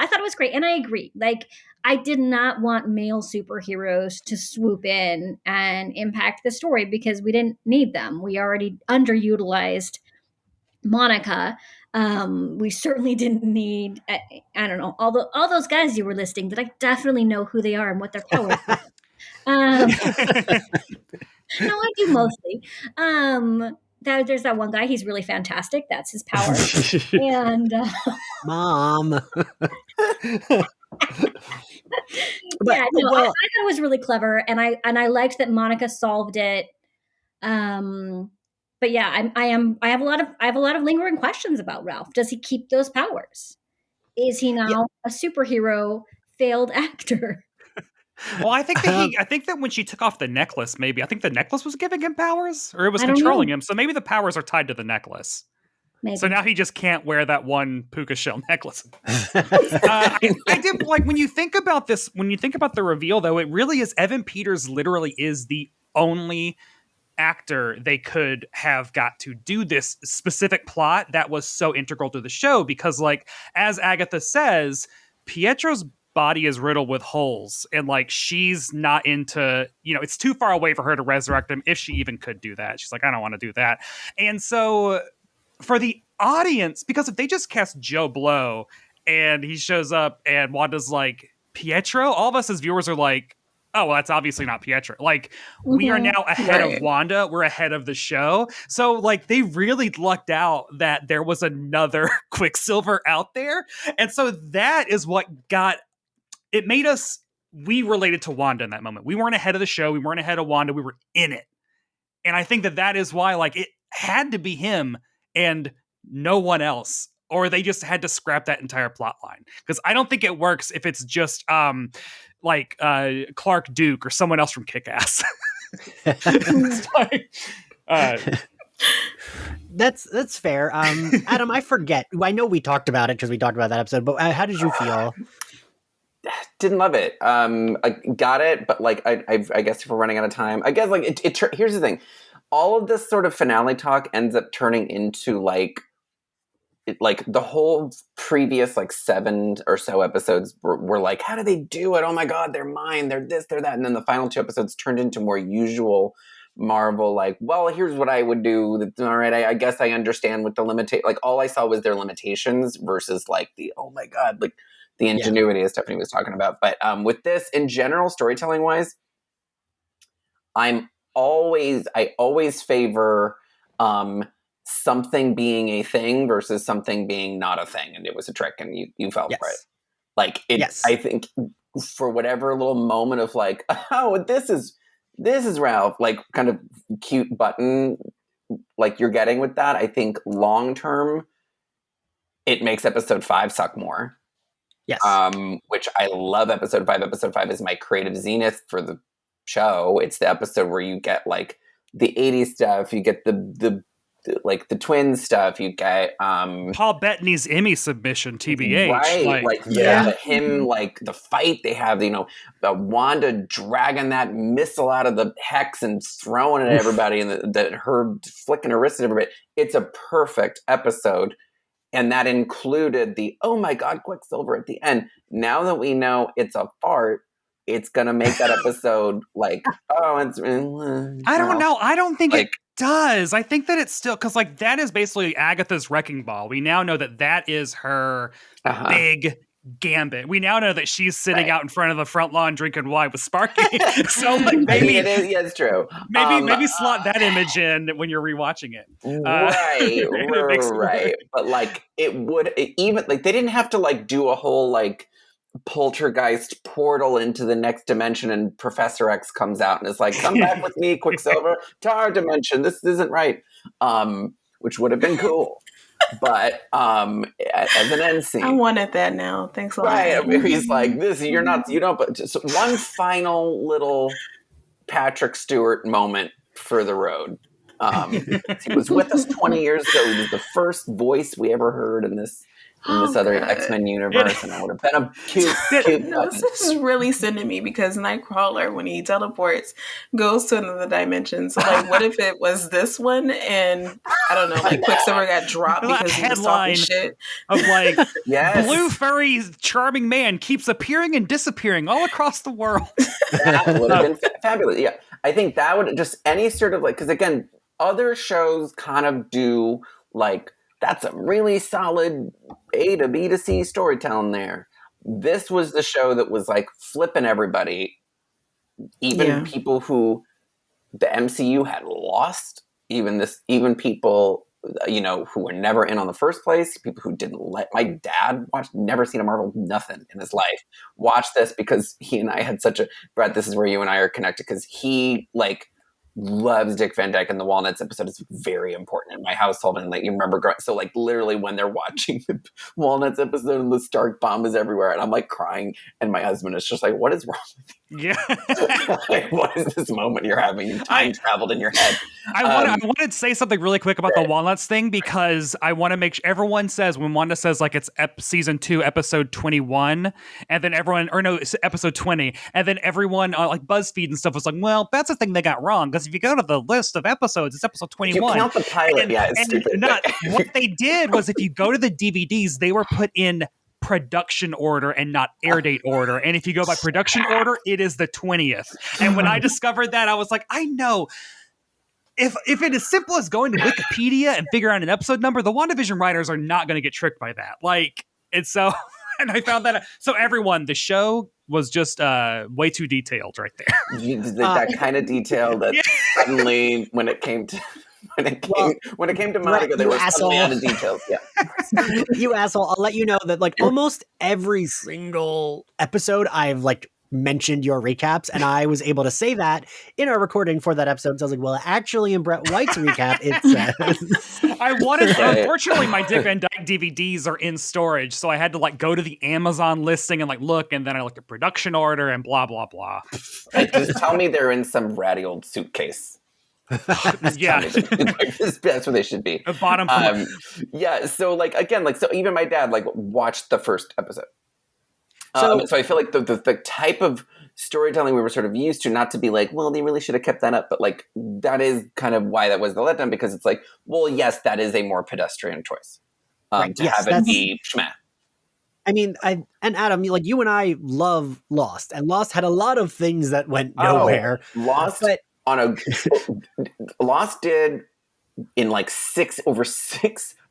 S4: thought it was great, and I agree. Like, I did not want male superheroes to swoop in and impact the story because we didn't need them. We already underutilized Monica. We certainly didn't need, I don't know, all those guys you were listing, but I definitely know who they are and what their powers are. No, I do mostly. There's that one guy. He's really fantastic. That's his power. And
S1: Mom.
S4: I thought it was really clever, and I liked that Monica solved it. But yeah, I have a lot of lingering questions about Ralph. Does he keep those powers? Is he now a superhero failed actor?
S5: Well, I think that when she took off the necklace, I think the necklace was giving him powers, or it was controlling him. So maybe the powers are tied to the necklace. Maybe. So now he just can't wear that one puka shell necklace. I did like when you think about this. When you think about the reveal, though, it really is Evan Peters. Literally, is the only actor they could have got to do this specific plot that was so integral to the show. Because, like, as Agatha says, Pietro's body is riddled with holes, and like she's not into, it's too far away for her to resurrect him if she even could do that. She's like, I don't want to do that. And so for the audience, because if they just cast Joe Blow and he shows up and Wanda's like, Pietro, all of us as viewers are like, oh, well, that's obviously not Pietro. Like, we are now ahead of Wanda. We're ahead of the show. So, like, they really lucked out that there was another Quicksilver out there. And so that is what it made us, we related to Wanda in that moment. We weren't ahead of the show. We weren't ahead of Wanda. We were in it. And I think that is why, like, it had to be him and no one else. Or they just had to scrap that entire plot line. Because I don't think it works if it's just, Clark Duke or someone else from Kick-Ass.
S1: That's fair. Adam, I forget. I know we talked about it because we talked about that episode, but how did you feel?
S2: Didn't love it. I got it, but like I guess if we're running out of time, I guess like here's the thing. All of this sort of finale talk ends up turning into like the whole previous like 7 or so episodes were like, how do they do it? Oh my God, they're mine. They're this, they're that. And then the final 2 episodes turned into more usual Marvel, like, well, here's what I would do. All right, I guess I understand what the like all I saw was their limitations versus like the, oh my God, like the ingenuity as Stephanie was talking about. But with this, in general, storytelling wise, I always favor something being a thing versus something being not a thing, and it was a trick, and you fell for it. Like it, I think for whatever little moment of like, oh, this is Ralph, like kind of cute button, like you're getting with that. I think long term, it makes episode 5 suck more.
S1: Yes.
S2: Which I love episode 5. Episode 5 is my creative zenith for the show. It's the episode where you get like the 80s stuff, you get the like the twin stuff, you get
S5: Paul Bettany's Emmy submission, TBH.
S2: Right. Like him, like the fight they have, you know, Wanda dragging that missile out of the hex and throwing it at everybody, and her flicking her wrist at everybody. It's a perfect episode. And that included the, oh my God, Quicksilver at the end. Now that we know it's a fart, it's going to make that episode like, oh, it's...
S5: I don't know. I don't think it does. I think that it's still... Because like that is basically Agatha's wrecking ball. We now know that is her big gambit. We now know that she's sitting out in front of the front lawn drinking wine with Sparky. So like maybe...
S2: it is, it's true.
S5: Maybe slot that image in when you're rewatching it.
S2: Right. But like even like they didn't have to like do a whole like poltergeist portal into the next dimension and Professor X comes out and is like, come back with me, Quicksilver, to our dimension. This isn't right. Which would have been cool. But as an end scene,
S3: I wanted that now. Thanks a lot.
S2: Right. He's like, this, you're not, you don't, but just one final little Patrick Stewart moment for the road. He was with us 20 years ago. He was the first voice we ever heard in this other X-Men universe, and I would have been a cute
S3: this is really sending me, because Nightcrawler, when he teleports, goes to another dimension. So like, what if it was this one, and I don't know, like Quicksilver got dropped because he was talking shit
S5: of like, blue furry charming man keeps appearing and disappearing all across the world.
S2: That would have been fabulous. Yeah, I think that would just any sort of like, because again, other shows kind of do like, that's a really solid A to B to C storytelling there. This was the show that was like flipping everybody, even people who the MCU had lost, even people, you know, who were never in on the first place, people who didn't my dad never seen a Marvel nothing in his life, watched this because he and I had such a, Brett, this is where you and I are connected, because he like loves Dick Van Dyke, and the Walnuts episode is very important in my household. And like, you remember, so like literally when they're watching the Walnuts episode and the Stark bomb is everywhere, and I'm like crying, and my husband is just like, what is wrong with you?
S5: Yeah.
S2: Like, what is this moment you're having? You time traveled in your head.
S5: I wanted to say something really quick about the Walnuts thing, because I want to make sure everyone says, when Wanda says like it's season 2, episode 21, and then everyone, or no, it's episode 20, and then everyone like BuzzFeed and stuff was like, well, that's a thing they got wrong, because if you go to the list of episodes, it's episode 21.
S2: You count the pilot, it's stupid.
S5: What they did was, if you go to the DVDs, they were put in production order and not air date order. And if you go by production order, it is the 20th. And when I discovered that, I was like, I know. If it is simple as going to Wikipedia and figure out an episode number, the WandaVision writers are not going to get tricked by that. Like, it's so, and I found that. So everyone, the show was just way too detailed right there.
S2: That kind of detail that suddenly, when it came to Monica, they were suddenly out of details. Yeah.
S1: You asshole. I'll let you know that like almost every single episode I've like mentioned your recaps, and I was able to say that in our recording for that episode. So I was like, well, actually in Brett White's recap, it says.
S5: Unfortunately, my Dick Van Dyke DVDs are in storage, so I had to like go to the Amazon listing and like look, and then I looked at production order and blah, blah, blah.
S2: Just tell me they're in some ratty old suitcase.
S5: Yeah.
S2: That's where they should be.
S5: Bottom floor.
S2: Yeah, so like again, like so even my dad like watched the first episode. So I feel like the type of storytelling we were sort of used to, not to be like, well, they really should have kept that up, but like that is kind of why that was the letdown, because it's like, well, yes, that is a more pedestrian choice to have it be schmah.
S1: I mean, and Adam, like you and I love Lost, and Lost had a lot of things that went nowhere.
S2: Lost did in like 6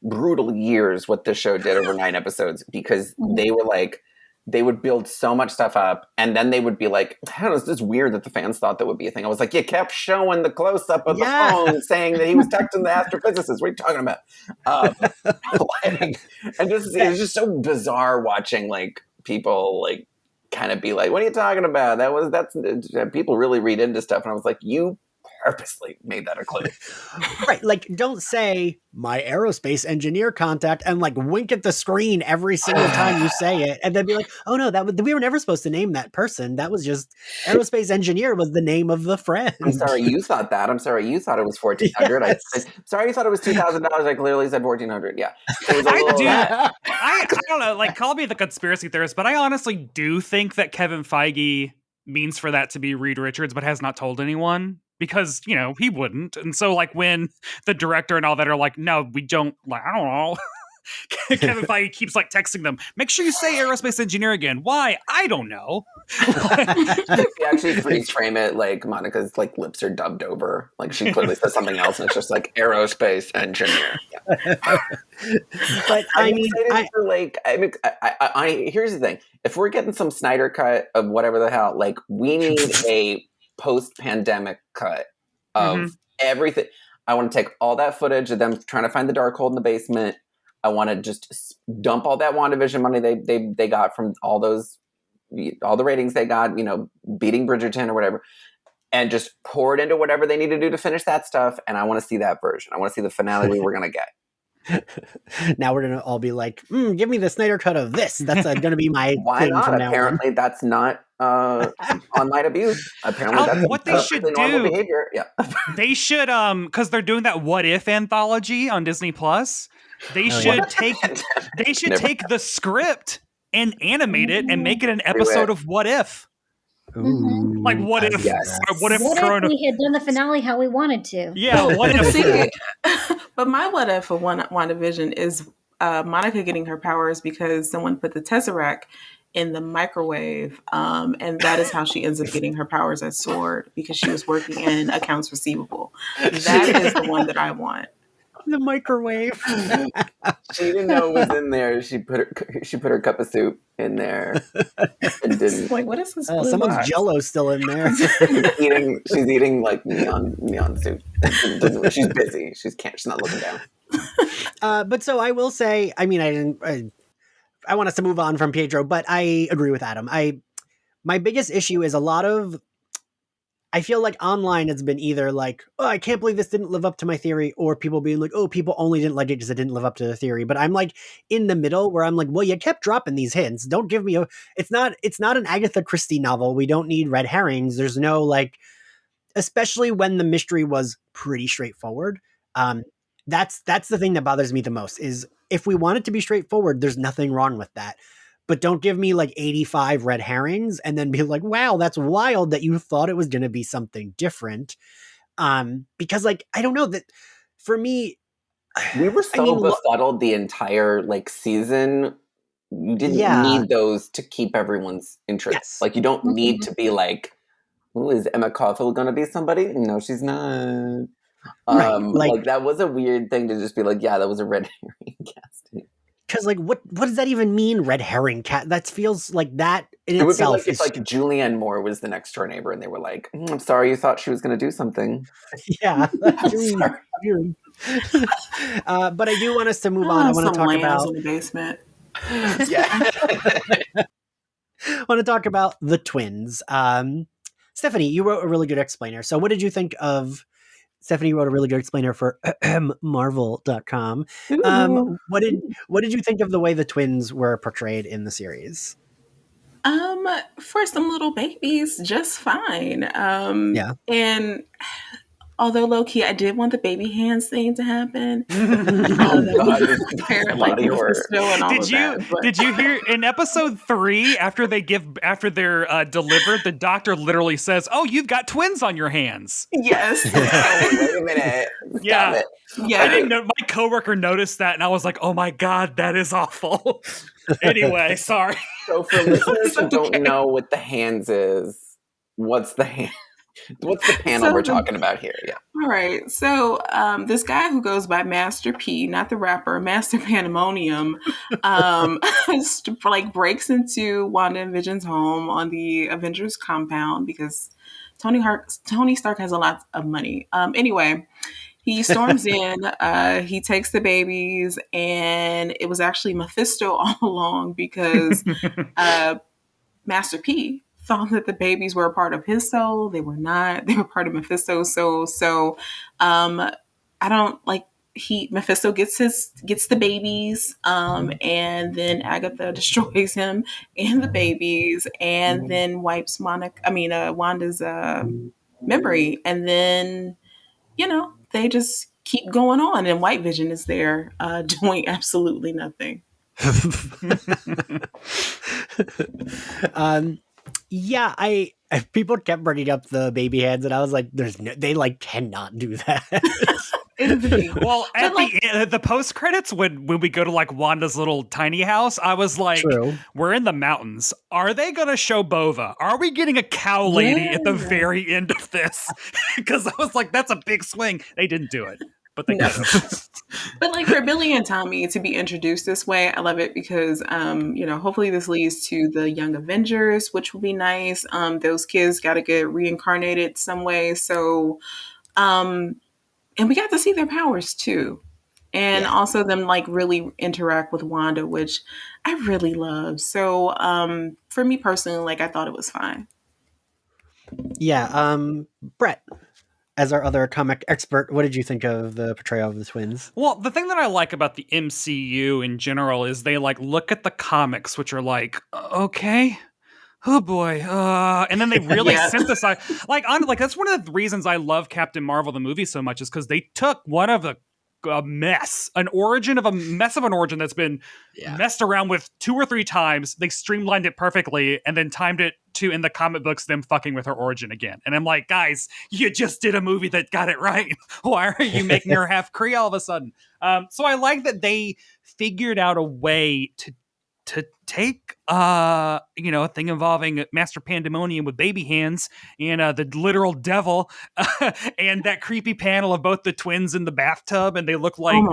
S2: brutal years what the show did over 9 episodes, because they were like, they would build so much stuff up, and then they would be like, I don't know, it's just weird that the fans thought that would be a thing. I was like, you kept showing the close-up of the phone saying that he was texting the astrophysicist. What are you talking about? And just it was just so bizarre watching like people like kind of be like, what are you talking about? That's people really read into stuff. And I was like, you purposely made that a clue.
S1: Right. Like, don't say my aerospace engineer contact and like wink at the screen every single time you say it. And then be like, oh no, we were never supposed to name that person. That was just aerospace engineer was the name of the friend.
S2: I'm sorry you thought that. I'm sorry you thought it was $1,400.
S1: Yes.
S2: I'm sorry you thought it was $2,000. I clearly said $1,400. Yeah.
S5: I don't know, like, call me the conspiracy theorist, but I honestly do think that Kevin Feige means for that to be Reed Richards, but has not told anyone. Because, you know, he wouldn't. And so, like, when the director and all that are like, no, we don't, like, I don't know. Kevin Feige keeps, like, texting them, make sure you say aerospace engineer again. Why? I don't know.
S2: You actually freeze frame it, like, Monica's, like, lips are dubbed over. Like, she clearly says something else, and it's just, like, aerospace engineer. Yeah.
S1: But, I mean,
S2: here's the thing. If we're getting some Snyder cut of whatever the hell, like, we need a post-pandemic cut of everything. I want to take all that footage of them trying to find the Darkhold in the basement. I want to just dump all that WandaVision money they got from all the ratings they got, you know, beating Bridgerton or whatever, and just pour it into whatever they need to do to finish that stuff. And I want to see that version. I want to see the finale we were going to get.
S1: Now we're going to all be like, give me the Snyder cut of this. That's going to be my
S2: Why
S1: thing
S2: not?
S1: from now
S2: Apparently
S1: on.
S2: That's not online abuse. Apparently that's
S5: what they should do.
S2: Normal behavior. Yeah.
S5: They should, because they're doing that What If anthology on Disney Plus. They should take the script and animate it and make it an episode of What If.
S1: Ooh,
S5: like what if?
S2: Yes.
S5: What if
S4: we had done the finale how we wanted to?
S5: Yeah. What if?
S3: But my what if for WandaVision is Monica getting her powers because someone put the Tesseract in the microwave, and that is how she ends up getting her powers as Sword, because she was working in accounts receivable. That is the one that I want.
S1: The microwave.
S2: She didn't know it was in there. She put her cup of soup in there and didn't.
S3: Like, what is this?
S1: Someone's Jello still in there.
S2: She's eating like neon soup. She's busy. She's not looking down.
S1: But so I will say, I mean, I want us to move on from Pietro, but I agree with Adam. My biggest issue is I feel like online has been either like, oh, I can't believe this didn't live up to my theory, or people being like, oh, people only didn't like it because it didn't live up to the theory. But I'm like in the middle where I'm like, well, you kept dropping these hints. Don't give me it's not an Agatha Christie novel. We don't need red herrings. There's no like, especially when the mystery was pretty straightforward. That's the thing that bothers me the most is if we want it to be straightforward, there's nothing wrong with that. But don't give me like 85 red herrings and then be like, wow, that's wild that you thought it was going to be something different. Because like, I don't know that for me,
S2: we were so befuddled the entire like season. You didn't need those to keep everyone's interest. Yes. Like you don't need to be like, oh, is Emma Caulfield going to be somebody? No, she's not.
S1: Right.
S2: Like that was a weird thing to just be like, yeah, that was a red herring casting.
S1: Because like, what does that even mean? Red herring cat? That feels like that in
S2: it
S1: itself.
S2: Would be like if Julianne Moore was the next door neighbor, and they were like, "I'm sorry, you thought she was going to do something."
S1: Yeah, but I do want us to move on. I want to talk about
S3: in the basement.
S2: Yeah,
S1: I want to talk about the twins. Stephanie, you wrote a really good explainer. So, what did you think of? Stephanie wrote a really good explainer for Marvel.com. What did you think of the way the twins were portrayed in the series?
S3: For some little babies, just fine.
S1: Yeah.
S3: And although low key, I did want the baby hands thing to happen.
S5: Did you hear in episode 3 after they're delivered, the doctor literally says, "Oh, you've got twins on your hands."
S3: Yes.
S2: Wait a minute.
S5: Yeah. I didn't know. My coworker noticed that, and I was like, "Oh my god, that is awful." Anyway, sorry.
S2: So for listeners who don't know what the hands is, what's the hand? What's the panel we're talking about here? Yeah.
S3: All right. So this guy who goes by Master P, not the rapper, Master Pandemonium, like breaks into Wanda and Vision's home on the Avengers compound because Tony Stark has a lot of money. Anyway, he storms in, he takes the babies, and it was actually Mephisto all along because Master P thought that the babies were a part of his soul. They were not. They were part of Mephisto's soul. So I don't like Mephisto gets the babies, and then Agatha destroys him and the babies, and then wipes Wanda's memory, and then they just keep going on, and White Vision is there doing absolutely nothing.
S1: Yeah, people kept bringing up the baby hands, and I was like, they like cannot do that.
S5: Well, at the post credits, when we go to like Wanda's little tiny house, I was like,
S1: True.
S5: We're in the mountains. Are they going to show Bova? Are we getting a cow lady at the very end of this? Because I was like, that's a big swing. They didn't do it. But they could have.
S3: But like for Billy and Tommy to be introduced this way, I love it because hopefully this leads to the Young Avengers, which will be nice. Those kids got to get reincarnated some way. So and we got to see their powers too. And also them like really interact with Wanda, which I really love. So for me personally, like I thought it was fine.
S1: Yeah. Brett, as our other comic expert, what did you think of the portrayal of the twins?
S5: Well, the thing that I like about the MCU in general is they like look at the comics, which are like, okay, oh boy, and then they really synthesize. Like that's one of the reasons I love Captain Marvel the movie so much is because they took one of a mess of an origin that's been messed around with 2 or 3 times. They streamlined it perfectly and then timed it to, in the comic books, them fucking with her origin again. And I'm like, guys, you just did a movie that got it right. Why are you making her half Kree all of a sudden? So I like that they figured out a way to take a thing involving Master Pandemonium with baby hands and the literal devil and that creepy panel of both the twins in the bathtub, and they look like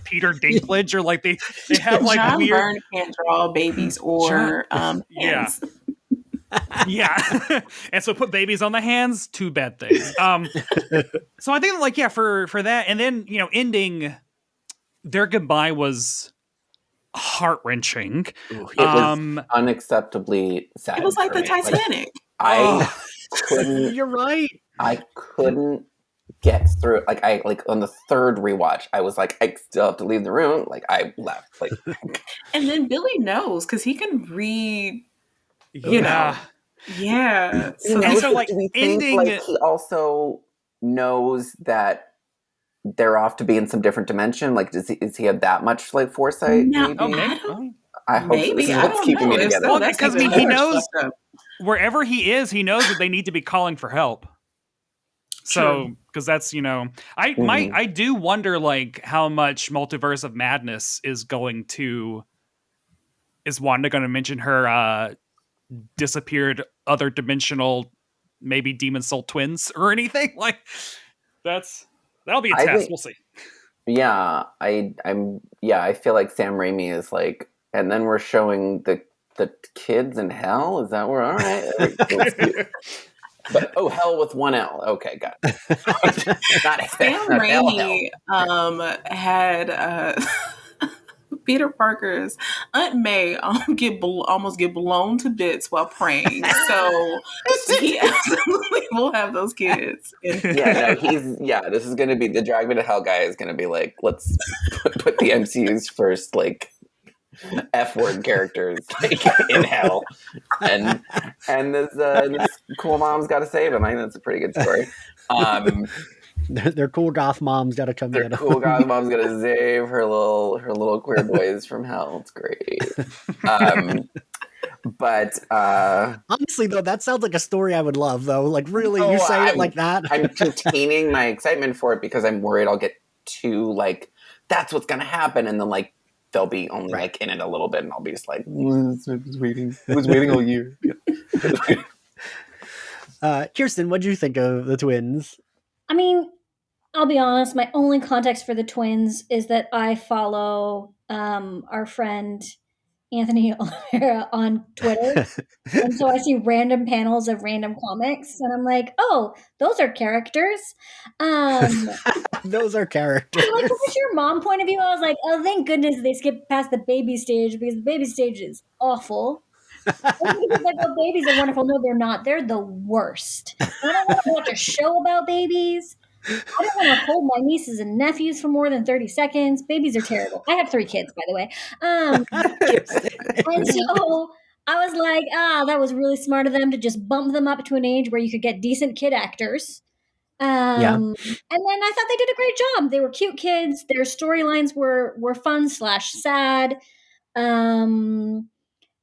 S5: Peter Dinklage, or like they have like
S3: John
S5: weird.
S3: Byrne can't draw babies or hands.
S5: Yeah. And so put babies on the hands, 2 bad things. So I think like for that, and then ending their goodbye was heart-wrenching.
S2: It was unacceptably sad.
S3: It was like the Titanic.
S2: Couldn't.
S1: You're right.
S2: I couldn't get through it. Like on the 3rd rewatch, I was like, I still have to leave the room. Like I left. Like,
S3: and then Billy knows because he can read.
S5: Yeah.
S2: So like ending, like he also knows that they're off to be in some different dimension. Like, is he have that much like foresight?
S3: No,
S2: maybe. I hope
S3: maybe.
S2: this is what's keeping me together.
S5: Well, because he knows wherever he is, he knows that they need to be calling for help. So, because that's I do wonder like how much Multiverse of Madness is going to. Is Wanda going to mention her disappeared other dimensional, maybe Demon Soul twins or anything like that'll be a test. We'll see.
S2: Yeah, I feel like Sam Raimi is like, and then we're showing the kids in hell. Is that where? All right. But hell with 1 L. Okay, got it.
S3: Sam Raimi had Peter Parker's Aunt May almost get blown to bits while praying. So he absolutely will have those kids.
S2: This is going to be the Drag Me to Hell guy is going to be like, let's put the MCU's first like F-word characters like in hell, and this cool mom's got to save him. I think that's a pretty good story.
S1: Their cool goth mom's got to come in.
S2: Their cool goth mom's got to save her little queer boys from hell. It's great. But
S1: honestly, though, that sounds like a story I would love. Though, like really, you say it like that.
S2: I'm containing my excitement for it because I'm worried I'll get too like that's what's gonna happen, and then like they'll be only like in it a little bit, and I'll be just like, I was waiting all year.
S1: Kiersten, what do you think of the twins?
S4: I mean, I'll be honest, my only context for the twins is that I follow our friend Anthony Oliveira on Twitter. And so I see random panels of random comics, and I'm like, oh, those are characters.
S1: Those are characters.
S4: Like, from a your mom point of view, I was like, oh, thank goodness they skipped past the baby stage, because the baby stage is awful. Like, oh, babies are wonderful. No, they're not. They're the worst. I don't want to watch a show about babies. I don't want to hold my nieces and nephews for more than 30 seconds. Babies are terrible. I have 3 kids, by the way. And so I was like, that was really smart of them to just bump them up to an age where you could get decent kid actors.
S1: Yeah.
S4: And then I thought they did a great job. They were cute kids. Their storylines were fun/sad.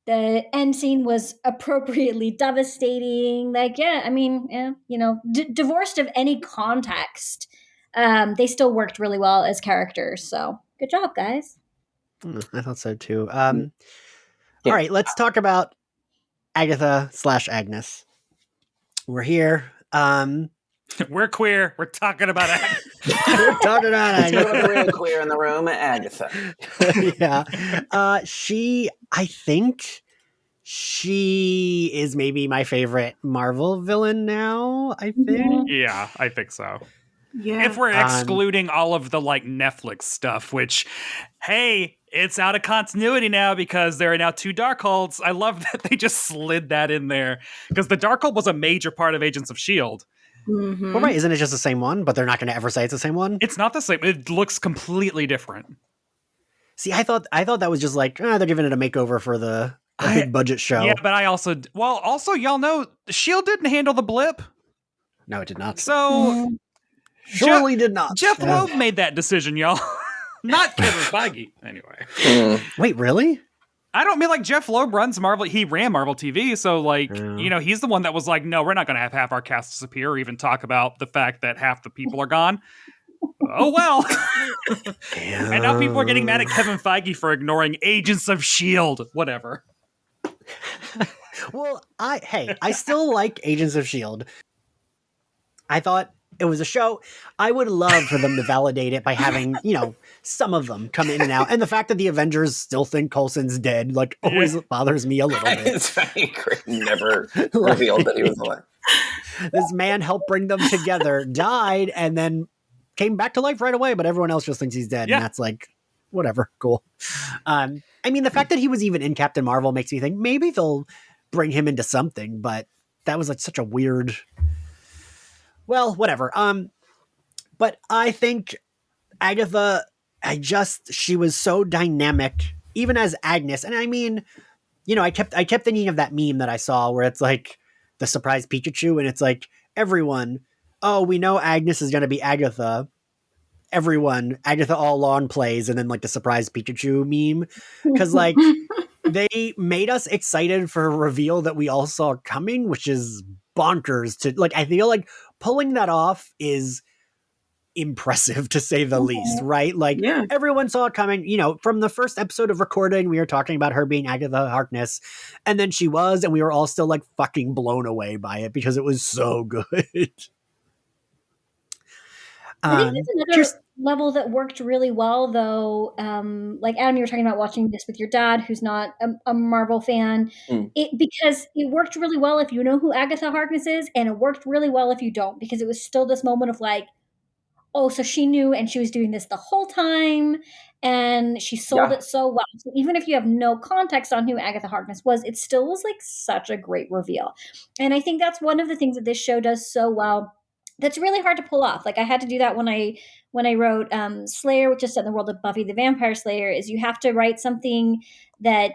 S4: The end scene was appropriately devastating. Like, yeah, I mean, yeah, divorced of any context, they still worked really well as characters. So good job, guys.
S1: I thought so too. All right, let's talk about Agatha/Agnes. We're here.
S5: We're queer. We're talking about Agatha.
S1: We're talking about Agatha.
S2: Real queer in the room, Agatha.
S1: Yeah. I think she is maybe my favorite Marvel villain now, I think.
S5: Yeah, I think so.
S3: Yeah.
S5: If we're excluding all of the like Netflix stuff, which, hey, it's out of continuity now because there are now 2 Darkholds. I love that they just slid that in there because the Darkhold was a major part of Agents of S.H.I.E.L.D.
S3: Mm-hmm.
S1: Well, right, isn't it just the same one? But they're not going to ever say it's the same one?
S5: It's not the same. It looks completely different.
S1: See, I thought that was just like, they're giving it a makeover for the big budget show.
S5: Yeah, but I also y'all know S.H.I.E.L.D. didn't handle the blip.
S1: No, it did not.
S5: So
S1: surely did not.
S5: Jeff Loeb made that decision, y'all. Not Kevin Feige. Anyway.
S1: Wait, really?
S5: I don't mean like Jeff Loeb runs Marvel. He ran Marvel TV. So like, he's the one that was like, no, we're not going to have half our cast disappear or even talk about the fact that half the people are gone. Oh, well. And now people are getting mad at Kevin Feige for ignoring Agents of S.H.I.E.L.D. Whatever.
S1: Well, I still like Agents of S.H.I.E.L.D. I thought it was a show. I would love for them to validate it by having, some of them come in and out. And the fact that the Avengers still think Coulson's dead, like, always bothers me a little bit.
S2: It's funny. Creighton never revealed that he was alive.
S1: This man helped bring them together, died, and then came back to life right away, but everyone else just thinks he's dead. Yeah. And that's like, whatever, cool. I mean, the fact that he was even in Captain Marvel makes me think maybe they'll bring him into something, but that was like such a weird... Well, whatever. But I think Agatha, she was so dynamic, even as Agnes. And I mean, I kept thinking of that meme that I saw where it's like the surprise Pikachu, and it's like everyone, we know Agnes is going to be Agatha. Everyone, Agatha all along plays, and then like the surprise Pikachu meme. Because like they made us excited for a reveal that we all saw coming, which is bonkers to like. I feel like pulling that off is impressive to say the least, right? Like everyone saw it coming, from the first episode of recording, we were talking about her being Agatha Harkness, and then she was, and we were all still like fucking blown away by it because it was so good.
S4: I think there's another level that worked really well, though. Like Adam, you were talking about watching this with your dad, who's not a Marvel fan. Because it worked really well if you know who Agatha Harkness is, and it worked really well if you don't, because it was still this moment of like, oh, so she knew and she was doing this the whole time, and she sold it so well. So even if you have no context on who Agatha Harkness was, it still was like such a great reveal. And I think that's one of the things that this show does so well that's really hard to pull off. Like I had to do that when I wrote Slayer, which is set in the world of Buffy the Vampire Slayer, is you have to write something that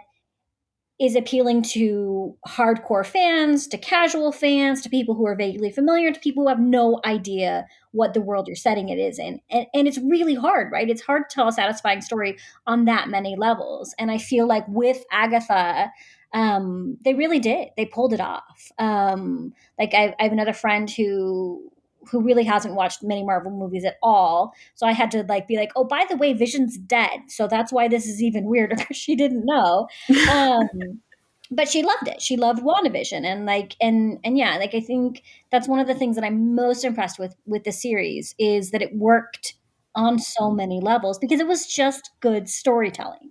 S4: is appealing to hardcore fans, to casual fans, to people who are vaguely familiar, to people who have no idea what the world you're setting it is in. And it's really hard, right? It's hard to tell a satisfying story on that many levels. And I feel like with Agatha, they really did. They pulled it off. Like I have another friend who really hasn't watched many Marvel movies at all. So I had to be like, oh, by the way, Vision's dead. So that's why this is even weirder, because she didn't know. but she loved it. She loved WandaVision, and yeah, like I think that's one of the things that I'm most impressed with the series is that it worked on so many levels because it was just good storytelling.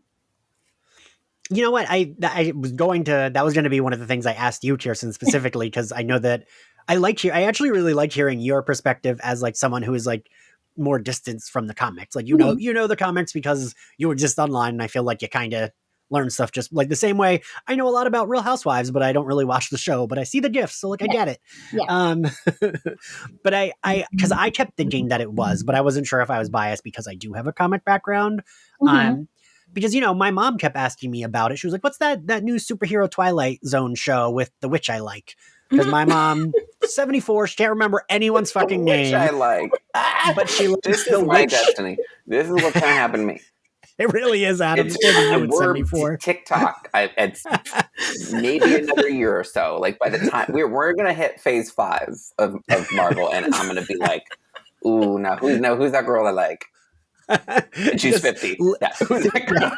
S1: You know what? I was going to, that was going to be one of the things I asked you, Kiersten, specifically, because I know that I actually really like hearing your perspective as like someone who is like more distanced from the comics. Like, you know the comics because you exist online, and I feel like you kind of learn stuff just like the same way I know a lot about Real Housewives, but I don't really watch the show, but I see the gifs, so like I get it.
S4: Yeah.
S1: But because I kept thinking that it was, but I wasn't sure if I was biased because I do have a comic background. Because, you know, my mom kept asking me about it. She was like, what's that new superhero Twilight Zone show with the witch I like? Because my mom, 74, she can't remember anyone's fucking name.
S2: I like.
S1: But she likes
S2: this
S1: the
S2: is my
S1: witch.
S2: destiny. This is what's going to happen to me.
S1: It really is, Adam.
S2: We're 74. TikTok. It's maybe another year or so. Like by the time we're going to hit phase 5 of Marvel, and I'm going to be like, ooh, now who's that girl I like? And she's 50. Yeah, who's that girl?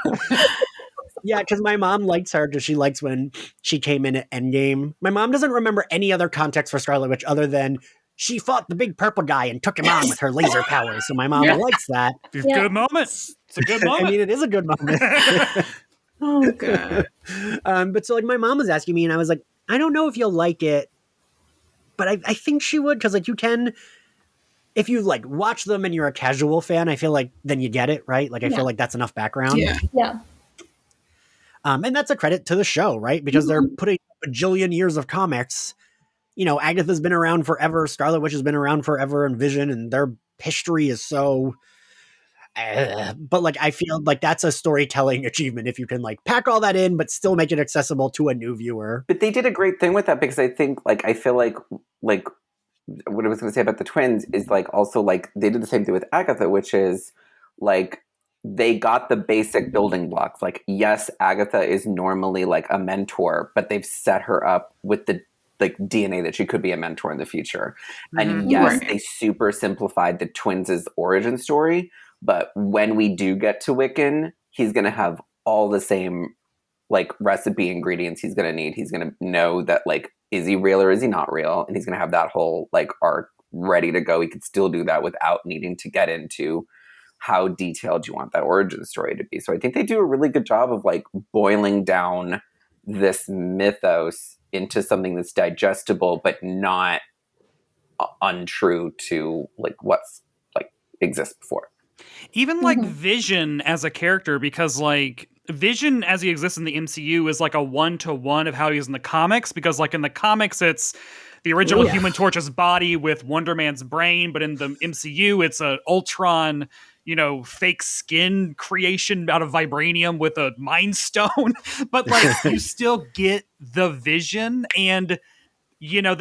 S1: Yeah, because my mom likes her because she likes when she came in at Endgame. My mom doesn't remember any other context for Scarlet Witch other than she fought the big purple guy and took him on with her laser powers. So my mom likes that.
S5: It's a good moment. It's a good moment.
S1: I mean, it is a good moment.
S3: Oh, God.
S1: But so like my mom was asking me, and I was like, I don't know if you'll like it, but I think she would, because like you can, if you like watch them and you're a casual fan, I feel like then you get it, right? Like I feel like that's enough background.
S4: Yeah.
S1: And that's a credit to the show, right? Because they're putting a bajillion years of comics. You know, Agatha's been around forever. Scarlet Witch has been around forever, and Vision, and their history is so. But like, I feel like that's a storytelling achievement if you can like pack all that in, but still make it accessible to a new viewer.
S2: But they did a great thing with that, because I think like I feel like what I was going to say about the twins is like also like they did the same thing with Agatha, which is like they got the basic building blocks. Like, yes, Agatha is normally like a mentor, but they've set her up with the like DNA that she could be a mentor in the future. And yes, they super simplified the twins' origin story. But when we do get to Wiccan, he's going to have all the same like recipe ingredients he's going to need. He's going to know that like, is he real or is he not real? And he's going to have that whole like arc ready to go. He could still do that without needing to get into how detailed you want that origin story to be. So I think they do a really good job of like boiling down this mythos into something that's digestible, but not untrue to like what's like exists before.
S5: Even like Vision as a character, because like Vision as he exists in the MCU is like a 1-to-1 of how he is in the comics, because like in the comics it's the original Human Torch's body with Wonder Man's brain, but in the MCU it's a Ultron, you know, fake skin creation out of vibranium with a Mind Stone. But like you still get the Vision, and you know,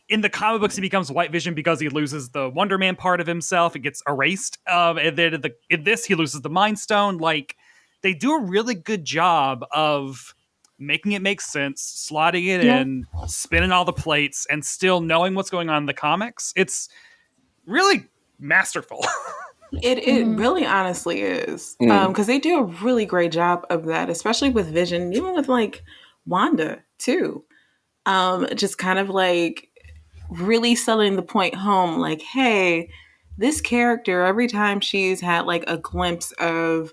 S5: in the comic books, he becomes White Vision because he loses the Wonder Man part of himself. It gets erased. And then in this, he loses the Mind Stone. Like, they do a really good job of making it make sense, slotting it in, spinning all the plates, and still knowing what's going on in the comics. It's really masterful.
S3: It really honestly is. Because they do a really great job of that, especially with Vision, even with like Wanda too. Just kind of like really selling the point home, like, hey, this character, every time she's had like a glimpse of,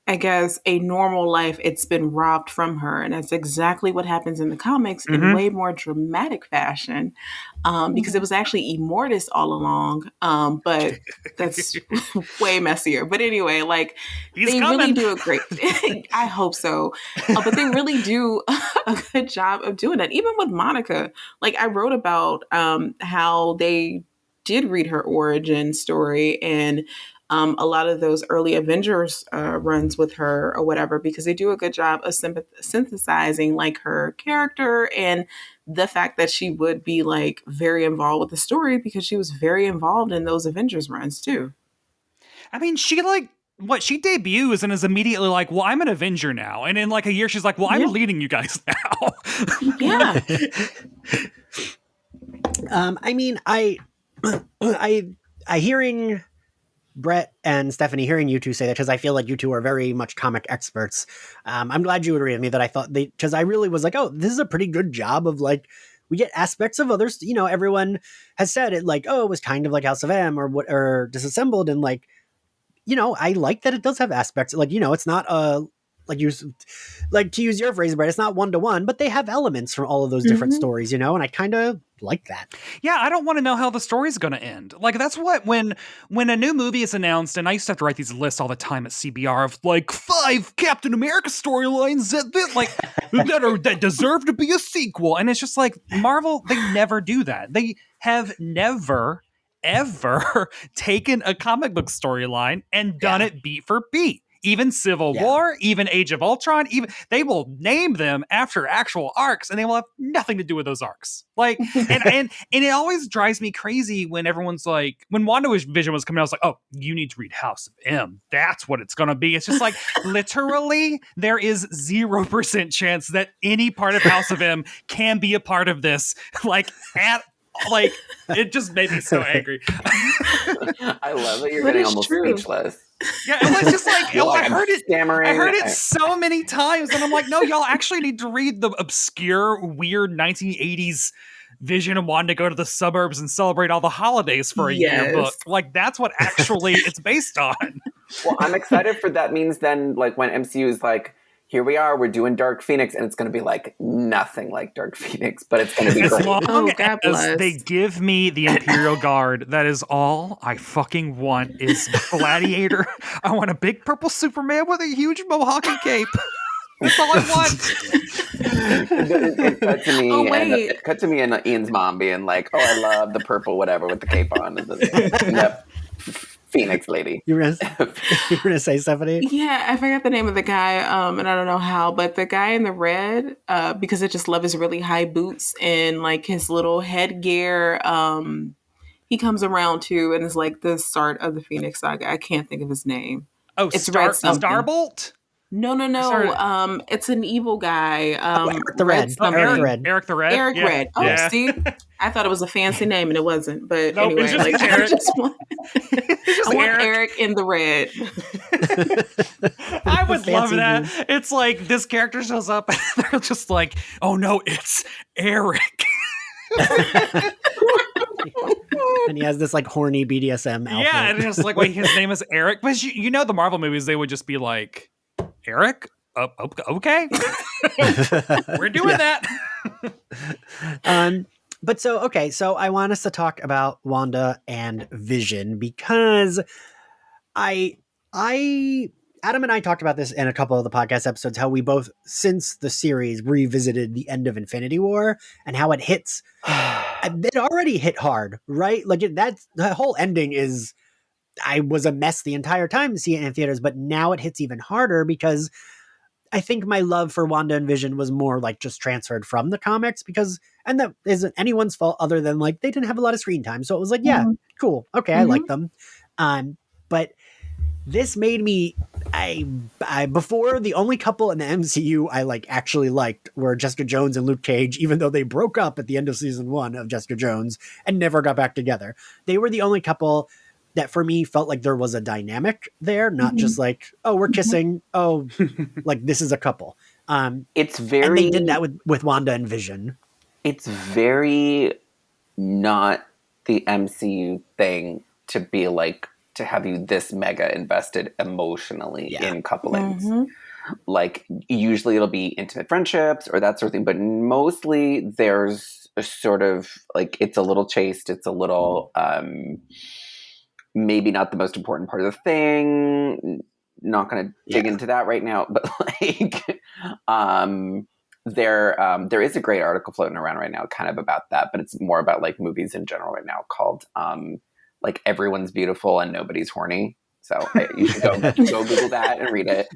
S3: I guess, a normal life, it's been robbed from her. And that's exactly what happens in the comics in way more dramatic fashion, because it was actually Immortus all along. But that's way messier. But anyway, like, really do a great, I hope so. But they really do a good job of doing that. Even with Monica, like I wrote about how they did read her origin story and a lot of those early Avengers runs with her or whatever, because they do a good job of synthesizing like her character and the fact that she would be like very involved with the story because she was very involved in those Avengers runs too.
S5: I mean, she like, what, she debuts and is immediately like, well, I'm an Avenger now. And in like a year, she's like, well, I'm leading you guys now.
S3: Yeah.
S1: I mean, I hearing Brett and Stephanie, hearing you two say that, because I feel like you two are very much comic experts. I'm glad you agree with me that I thought because I really was like, oh, this is a pretty good job of like, we get aspects of others, everyone has said it like, oh, it was kind of like House of M or Disassembled. And like, I like that it does have aspects like, it's not like to use your phrase, Brett, it's not 1-to-1, but they have elements from all of those different stories, and I kind of like that.
S5: Yeah, I don't want to know how the story's going to end. Like, that's what, when a new movie is announced, and I used to have to write these lists all the time at CBR of like 5 Captain America storylines that deserve to be a sequel. And it's just like, Marvel, they never do that. They have never, ever taken a comic book storyline and done it beat for beat. Even Civil War, even Age of Ultron, even they will name them after actual arcs, and they will have nothing to do with those arcs. Like, and it always drives me crazy when everyone's like, when WandaVision was coming out, I was like, oh, you need to read House of M. That's what it's gonna be. It's just like, literally, there is 0% chance that any part of House of M can be a part of this. Like, it just made me so angry.
S2: I love that you're getting almost speechless.
S5: Yeah, it was just like, I heard it
S2: stammering.
S5: I heard it so many times, and I'm like, no, y'all actually need to read the obscure, weird 1980s Vision and Wanda go to the suburbs and celebrate all the holidays for a year book. Like, that's what actually it's based on.
S2: Well, I'm excited for that. Means then, like, when MCU is like, here we are, we're doing Dark Phoenix, and it's going to be like nothing like Dark Phoenix, but it's going to be
S5: as
S2: great.
S5: long as they give me the Imperial Guard, that is all I fucking want is Gladiator. I want a big purple Superman with a huge mohawk and cape. That's all I want.
S2: It cut to me and Ian's mom being like, oh, I love the purple whatever with the cape on. Yep. Phoenix lady.
S1: You were gonna say, Stephanie?
S3: Yeah, I forgot the name of the guy, and I don't know how, but the guy in the red, because I just love his really high boots and like his little headgear. He comes around too, and is like the start of the Phoenix Saga. I can't think of his name.
S5: Oh, it's Starbolt?
S3: No. It's an evil guy.
S1: Eric the Red.
S5: Eric the Red.
S3: Eric Red. Oh, yeah. See? I thought it was a fancy name and it wasn't. But
S5: nope,
S3: anyway,
S5: like,
S3: I want Eric in the Red.
S5: I would love that. Dude. It's like this character shows up and they're just like, oh no, it's Eric.
S1: And he has this like horny BDSM outfit.
S5: Yeah, and it's like, wait, his name is Eric. But the Marvel movies, they would just be like, Eric? Okay. We're doing that.
S1: But so I want us to talk about Wanda and Vision because Adam and I talked about this in a couple of the podcast episodes, how we both, since the series, revisited the end of Infinity War and how it hits. It already hit hard, right? Like the whole ending is, I was a mess the entire time to see it in theaters, but now it hits even harder because I think my love for Wanda and Vision was more like just transferred from the comics and that isn't anyone's fault other than like they didn't have a lot of screen time. So it was like, yeah, cool. Okay. I like them. But this made me, I before the only couple in the MCU I like actually liked were Jessica Jones and Luke Cage, even though they broke up at the end of season 1 of Jessica Jones and never got back together. They were the only couple that for me felt like there was a dynamic there, not just like, oh, we're kissing. Oh, like this is a couple.
S2: It's very,
S1: and they did that with Wanda and Vision.
S2: It's very not the MCU thing to be like, to have you this mega invested emotionally in couplings. Like usually it'll be intimate friendships or that sort of thing, but mostly there's a sort of like, it's a little chaste. It's a little, maybe not the most important part of the thing. Not going to dig into that right now, but like, there is a great article floating around right now kind of about that, but it's more about like movies in general right now called, like Everyone's Beautiful and Nobody's Horny. So you should go Google that and read it.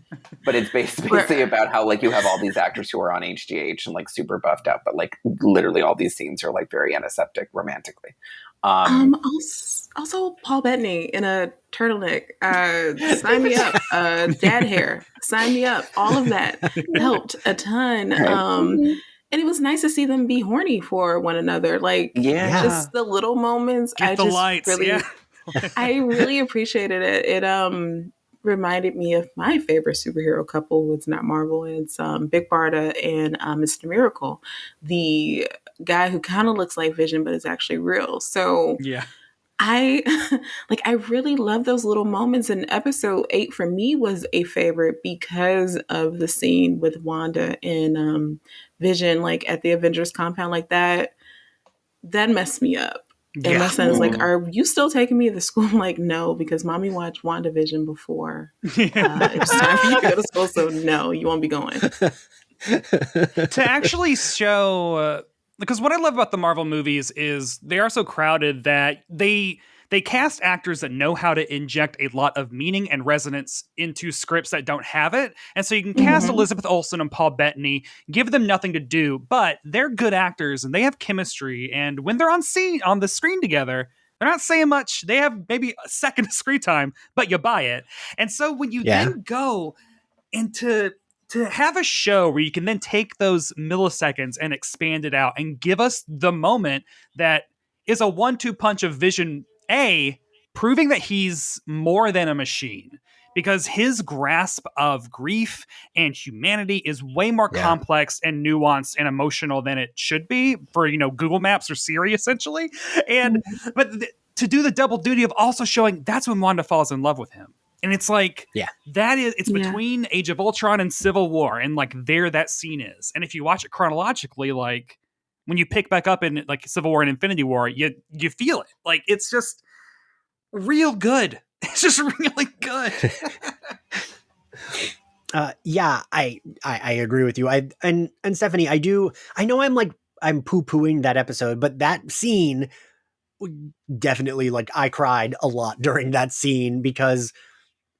S2: But it's basically about how like you have all these actors who are on HGH and like super buffed up, but like literally all these scenes are like very antiseptic romantically.
S3: Also Paul Bettany in a turtleneck. Sign me up. Dad hair. Sign me up. All of that helped a ton. And it was nice to see them be horny for one another. Like just the little moments.
S5: Get the lights.
S3: I really appreciated it. It reminded me of my favorite superhero couple. It's not Marvel. It's Big Barda and Mr. Miracle, the guy who kind of looks like Vision but is actually real. So
S5: Yeah.
S3: I I really love those little moments. And episode 8 for me was a favorite because of the scene with Wanda and Vision, like at the Avengers compound, like that messed me up. And my son is like, "Are you still taking me to school?" I'm like, "No, because mommy watched WandaVision before it was time for you to go to school. So no, you won't be going."
S5: To actually show, because what I love about the Marvel movies is they are so crowded that they cast actors that know how to inject a lot of meaning and resonance into scripts that don't have it. And so you can cast Elizabeth Olsen and Paul Bettany, give them nothing to do, but they're good actors and they have chemistry. And when they're on the screen together, they're not saying much. They have maybe a second of screen time, but you buy it. And so when you then go into to have a show where you can then take those milliseconds and expand it out and give us the moment that is a 1-2 punch of Vision proving that he's more than a machine, because his grasp of grief and humanity is way more complex and nuanced and emotional than it should be for, Google Maps or Siri, essentially. And to do the double duty of also showing that's when Wanda falls in love with him. And it's like, it's between Age of Ultron and Civil War. And like there that scene is. And if you watch it chronologically, like when you pick back up in like Civil War and Infinity War, you feel it. Like it's just real good. It's just really good.
S1: I agree with you. And Stephanie, I know I'm poo-pooing that episode, but that scene definitely, like, I cried a lot during that scene because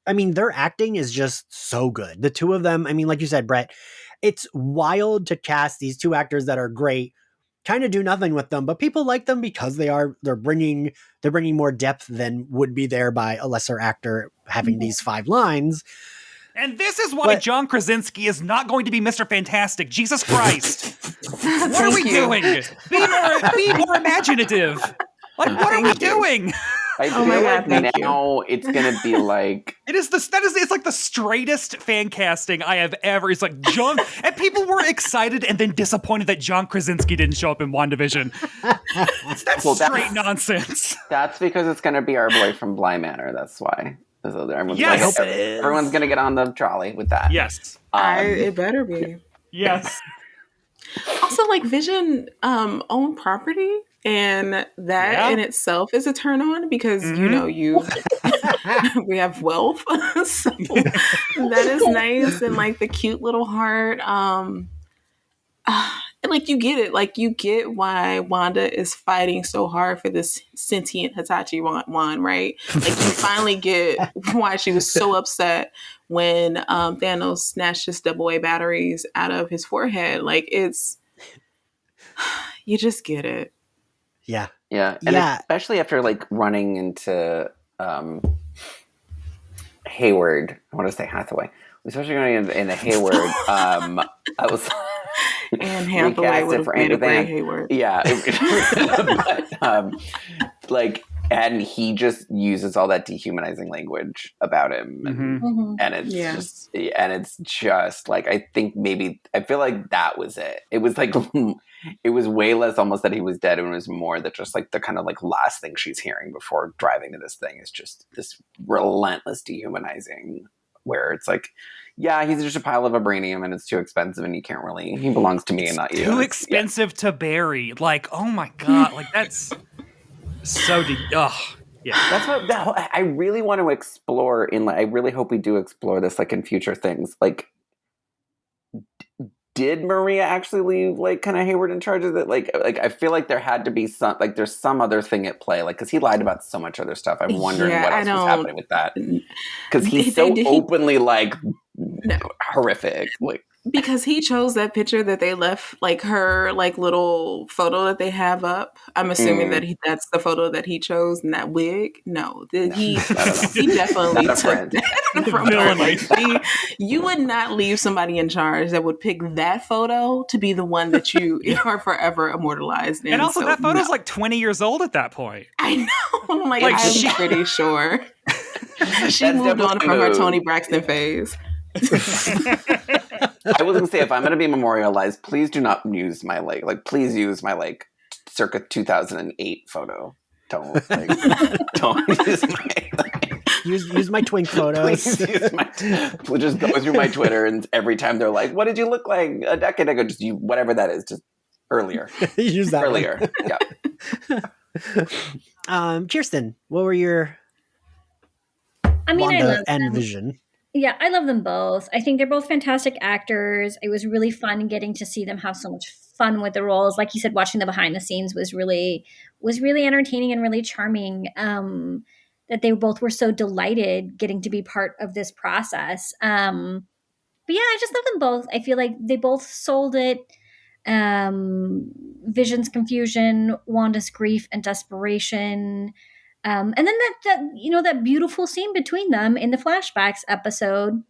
S1: I mean, their acting is just so good. The two of them, I mean, like you said, Brett, it's wild to cast these two actors that are great, kind of do nothing with them, but people like them because they're bringing more depth than would be there by a lesser actor having these 5 lines.
S5: And this is why John Krasinski is not going to be Mr. Fantastic. Jesus Christ. What are we doing? Be more imaginative. Like, what are we doing?
S2: I feel like now it's gonna be like
S5: it's like the straightest fan casting I have ever. It's like John, and people were excited and then disappointed that John Krasinski didn't show up in WandaVision. That's straight nonsense.
S2: That's because it's gonna be our boy from Bly Manor. That's why. So everyone's gonna get on the trolley with that.
S5: Yes,
S3: it better be.
S5: Yes.
S3: Also, like Vision owned property. And that in itself is a turn on because, we have wealth. So that is nice. And like the cute little heart. And like you get it. Like you get why Wanda is fighting so hard for this sentient Hitachi wand, right? Like you finally get why she was so upset when Thanos snatched his AA batteries out of his forehead. Like you just get it.
S1: Yeah.
S2: Yeah. And especially after like running into Hayward. I want to say Hathaway. Especially running into Hayward. I was
S3: Anne Hathaway would have made a great Hayward.
S2: Yeah. But and he just uses all that dehumanizing language about him. And it's just like, I feel like that was it. It was like, it was way less almost that he was dead. And it was more that just like the kind of like last thing she's hearing before driving to this thing is just this relentless dehumanizing where it's like, yeah, he's just a pile of vibranium and it's too expensive and he belongs to me and not you.
S5: Too expensive to bury. Like, oh my God. Like that's so deep. Oh, yeah.
S2: That's what I really want to explore I really hope we do explore this like in future things. Like, did Maria actually leave like kind of Hayward in charge of it? Like I feel like there had to be some like there's some other thing at play. Like because he lied about so much other stuff. I'm wondering what else was happening with that. Because he's so openly like horrific. Like
S3: Because he chose that picture that they left, like her like little photo that they have up. I'm assuming that that's the photo that he chose in that wig. No, he definitely took that from her. Like, you would not leave somebody in charge that would pick that photo to be the one that you are forever immortalized in.
S5: And also, that photo's like 20 years old at that point.
S3: I know. I'm I'm pretty sure she moved on from her Toni Braxton phase.
S2: I was gonna say, if I'm gonna be memorialized, please do not use my please use my circa 2008 photo. Don't use my
S1: use my twink photos.
S2: Please just go through my Twitter, and every time they're like, "What did you look like a decade ago?" Just use whatever that is, just earlier.
S1: Use that
S2: earlier.
S1: Yeah. Kiersten, what were your?
S4: I mean,
S1: Wanda
S4: I love
S1: and Vision.
S4: Yeah, I love them both. I think they're both fantastic actors. It was really fun getting to see them have so much fun with the roles. Like you said, watching the behind the scenes was really entertaining and really charming. That they both were so delighted getting to be part of this process. But yeah, I just love them both. I feel like they both sold it. Vision's confusion, Wanda's grief and desperation. And then that beautiful scene between them in the flashbacks episode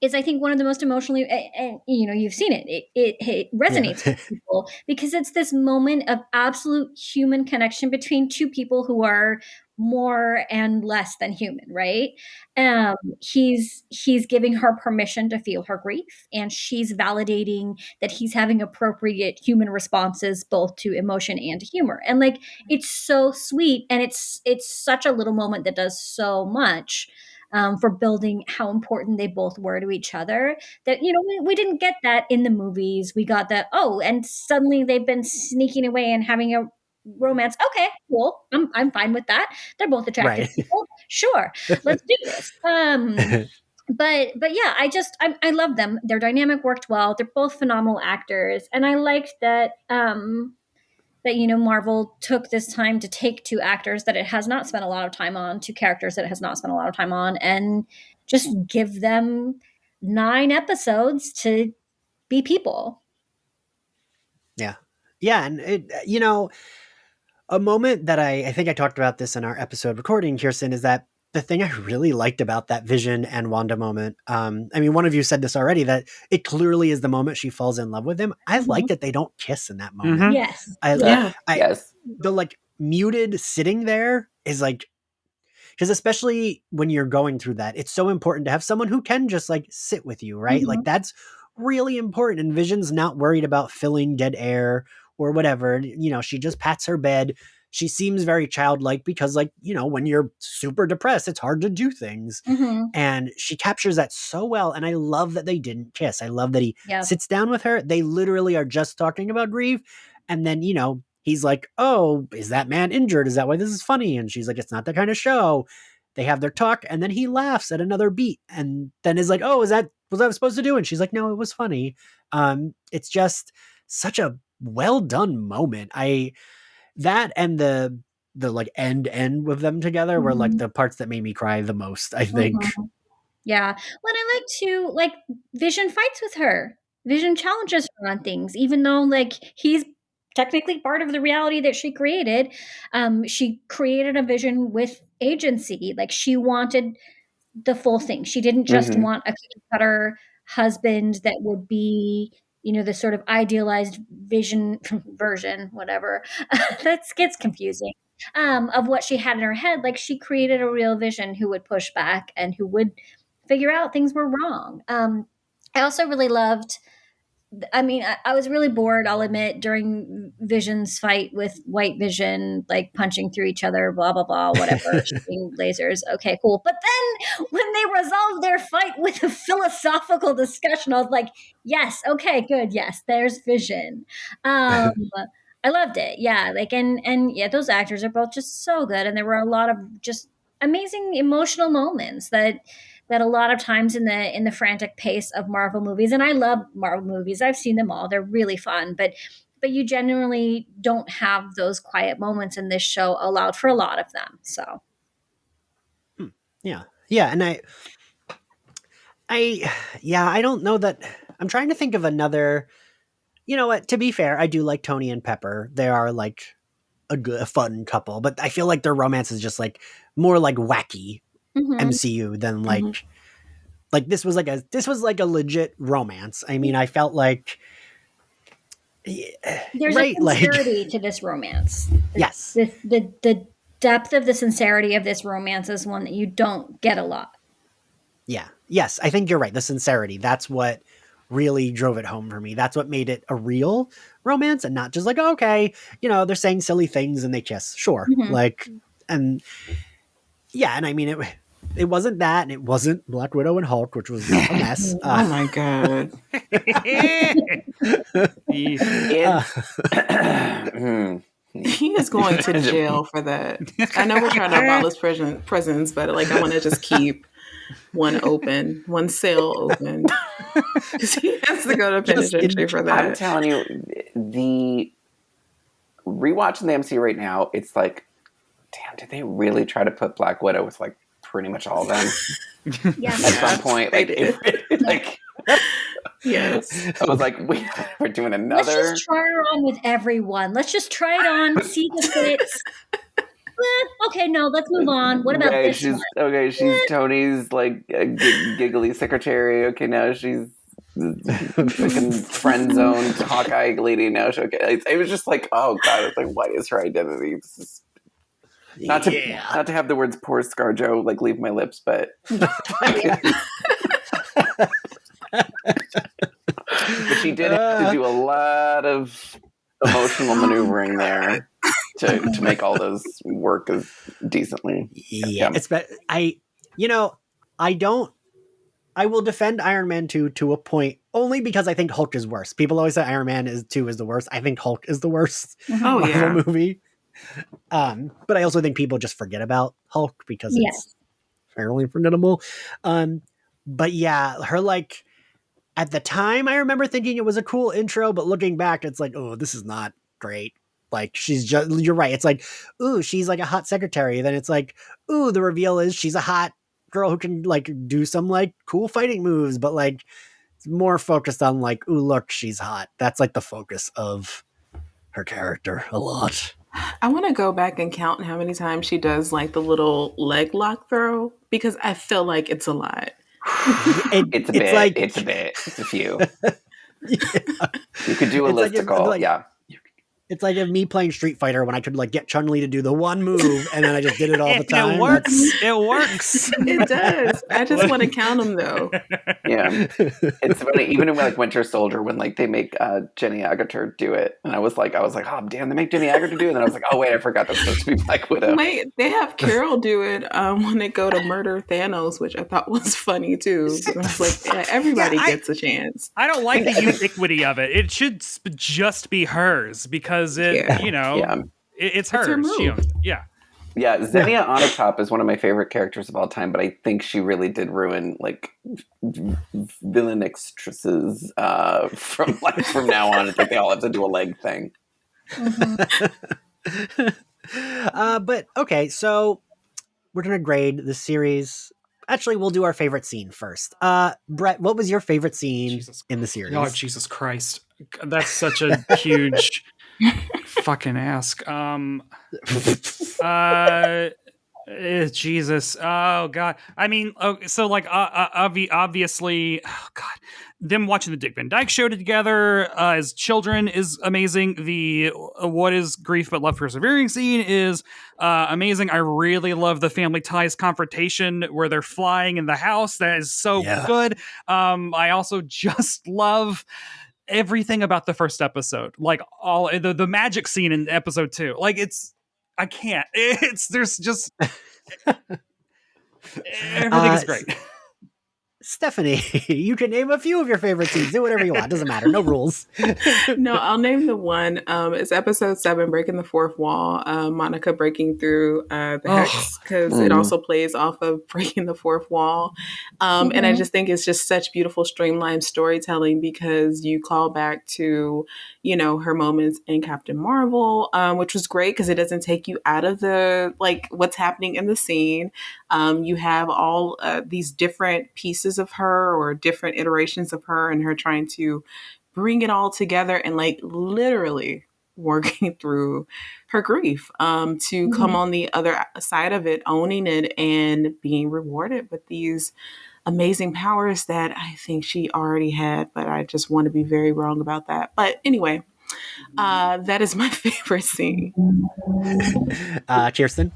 S4: is, I think, one of the most emotionally, and you've seen it. It resonates with people because it's this moment of absolute human connection between two people who are more and less than human, right? He's giving her permission to feel her grief, and she's validating that he's having appropriate human responses both to emotion and to humor. And like, it's so sweet, and it's such a little moment that does so much. For building how important they both were to each other, that we didn't get that in the movies. We got that, and suddenly they've been sneaking away and having a romance. Okay, cool. I'm fine with that. They're both attractive people. Sure, let's do this. But yeah, I love them. Their dynamic worked well. They're both phenomenal actors, and I liked that. That Marvel took this time to take two actors that it has not spent a lot of time on, two characters that it has not spent a lot of time on, and just give them 9 episodes to be people.
S1: Yeah. And it, a moment that I think I talked about this in our episode recording, Kiersten, is that the thing I really liked about that Vision and Wanda moment, I mean, one of you said this already, that it clearly is the moment she falls in love with him. I like that they don't kiss in that moment.
S4: Mm-hmm. Yes.
S2: Yes.
S1: The muted sitting there is because especially when you're going through that, it's so important to have someone who can just sit with you, right?
S4: Mm-hmm.
S1: That's really important. And Vision's not worried about filling dead air or whatever. She just pats her bed. She seems very childlike because when you're super depressed, it's hard to do things.
S4: Mm-hmm.
S1: And she captures that so well. And I love that they didn't kiss. I love that he sits down with her. They literally are just talking about grief. And then, he's like, "Oh, is that man injured? Is that why this is funny?" And she's like, "It's not that kind of show." They have their talk, and then he laughs at another beat, and then is like, "Oh, was that what I was supposed to do?" And she's like, "No, it was funny." It's just such a well done moment. That and the end with them together were the parts that made me cry the most, I think.
S4: Mm-hmm. Yeah. Well, I like Vision fights with her. Vision challenges her on things, even though he's technically part of the reality that she created. She created a Vision with agency. She wanted the full thing. She didn't just want a cookie cutter husband that would be, the sort of idealized version, whatever. That gets confusing. Of what she had in her head. She created a real Vision who would push back and who would figure out things were wrong. I also really loved, I was really bored, I'll admit, during Vision's fight with White Vision, punching through each other, blah, blah, blah, whatever, shooting lasers. Okay, cool. But then when they resolved their fight with a philosophical discussion, I was like, yes, okay, good. Yes, there's Vision. I loved it. Yeah. And yeah, those actors are both just so good. And there were a lot of just amazing emotional moments that a lot of times in the frantic pace of Marvel movies, and I love Marvel movies, I've seen them all, they're really fun, but you generally don't have those quiet moments, and this show allowed for a lot of them. So
S1: yeah. And I don't know that I'm trying to think of another. You know what? To be fair, I do like Tony and Pepper. They are like a fun couple, but I feel like their romance is just like more like wacky MCU than like this was like a legit romance. I mean, I felt like
S4: there's
S1: right,
S4: a sincerity to this romance.
S1: Yes.
S4: The depth of the sincerity of this romance is one that you don't get a lot.
S1: Yeah. Yes, I think you're right. The sincerity. That's what really drove it home for me. That's what made it a real romance and not just like, okay, you know, they're saying silly things and they kiss. Sure. Like, and yeah, and I mean, it wasn't that, and it wasn't Black Widow and Hulk, which was a mess.
S3: Oh my God. He is going to jail for that. I know we're trying to abolish prisons, but like I want to just keep one cell open. Because he has to go to penitentiary for that.
S2: I'm telling you, the rewatching the MCU right now, it's like, damn, did they really try to put Black Widow with like pretty much all of them?
S4: Yes.
S2: At some point, like,
S3: yes.
S2: I was like, we're doing another.
S4: Let's just try her on with everyone. Let's just try it on, see if it fits. Okay, no, let's move on. What about this one?
S2: Okay, she's Tony's like giggly secretary. Okay, now she's fucking friend zoned Hawkeye lady. Now she, okay, it was just like, oh god, it's like, what is her identity? This is not to have the words "poor ScarJo" like leave my lips, but but she did have to do a lot of emotional maneuvering there to make all those work as decently.
S1: Yeah. I will defend Iron Man 2 to a point only because I think Hulk is worse. People always say Iron Man 2 is the worst. I think Hulk is the worst Marvel movie. But I also think people just forget about Hulk because it's fairly forgettable. But yeah, her like at the time I remember thinking it was a cool intro, but looking back, it's like, oh, this is not great. Like she's just, you're right. It's like, ooh, she's like a hot secretary. Then it's like, ooh, the reveal is she's a hot girl who can like do some like cool fighting moves, but like it's more focused on like, ooh, look, she's hot. That's like the focus of her character a lot.
S3: I want to go back and count how many times she does like the little leg lock throw because I feel like it's a lot.
S2: It's a bit. It's a few. Yeah. You could do a listicle. Yeah.
S1: It's like me playing Street Fighter when I could like get Chun-Li to do the one move and then I just did it all the time.
S5: It works. It works.
S3: It does. I just want to count them though.
S2: Yeah. It's funny, even in like Winter Soldier when like they make Jenny Agutter do it. And I was like, oh damn, they make Jenny Agutter do it. And then I was like, oh wait, I forgot that's supposed to be Black Widow.
S3: Wait, they have Carol do it when they go to murder Thanos, which I thought was funny too. I was like, yeah, everybody gets a chance.
S5: I don't like the ubiquity of it. It should just be hers because it's hers.
S3: It's her move.
S5: She owns it.
S2: Yeah, Xenia Onatopp is one of my favorite characters of all time, but I think she really did ruin like villain actresses from now on. It's like they all have to do a leg thing.
S1: But okay, so we're gonna grade the series. Actually, we'll do our favorite scene first. Brett, what was your favorite scene in the series?
S5: Oh, Jesus Christ. That's such a huge fucking ask. Jesus. Oh God. I mean, so like obviously, oh God, them watching the Dick Van Dyke Show together as children is amazing. The what is grief but love persevering scene is amazing. I really love the Family Ties confrontation where they're flying in the house. That is so good. I also just love everything about the first episode, like all the magic scene in episode 2. Like there's just everything is great.
S1: Stephanie, you can name a few of your favorite scenes. Do whatever you want. Doesn't matter. No rules.
S3: No, I'll name the one. It's episode 7, Breaking the Fourth Wall. Monica breaking through the hex, because it also plays off of Breaking the Fourth Wall. And I just think it's just such beautiful, streamlined storytelling because you call back to, her moments in Captain Marvel, which was great because it doesn't take you out of the, like, what's happening in the scene. You have all these different pieces of her or different iterations of her, and her trying to bring it all together and like literally working through her grief to come on the other side of it, owning it and being rewarded with these amazing powers that I think she already had, but I just want to be very wrong about that. But anyway, that is my favorite scene.
S1: Kiersten?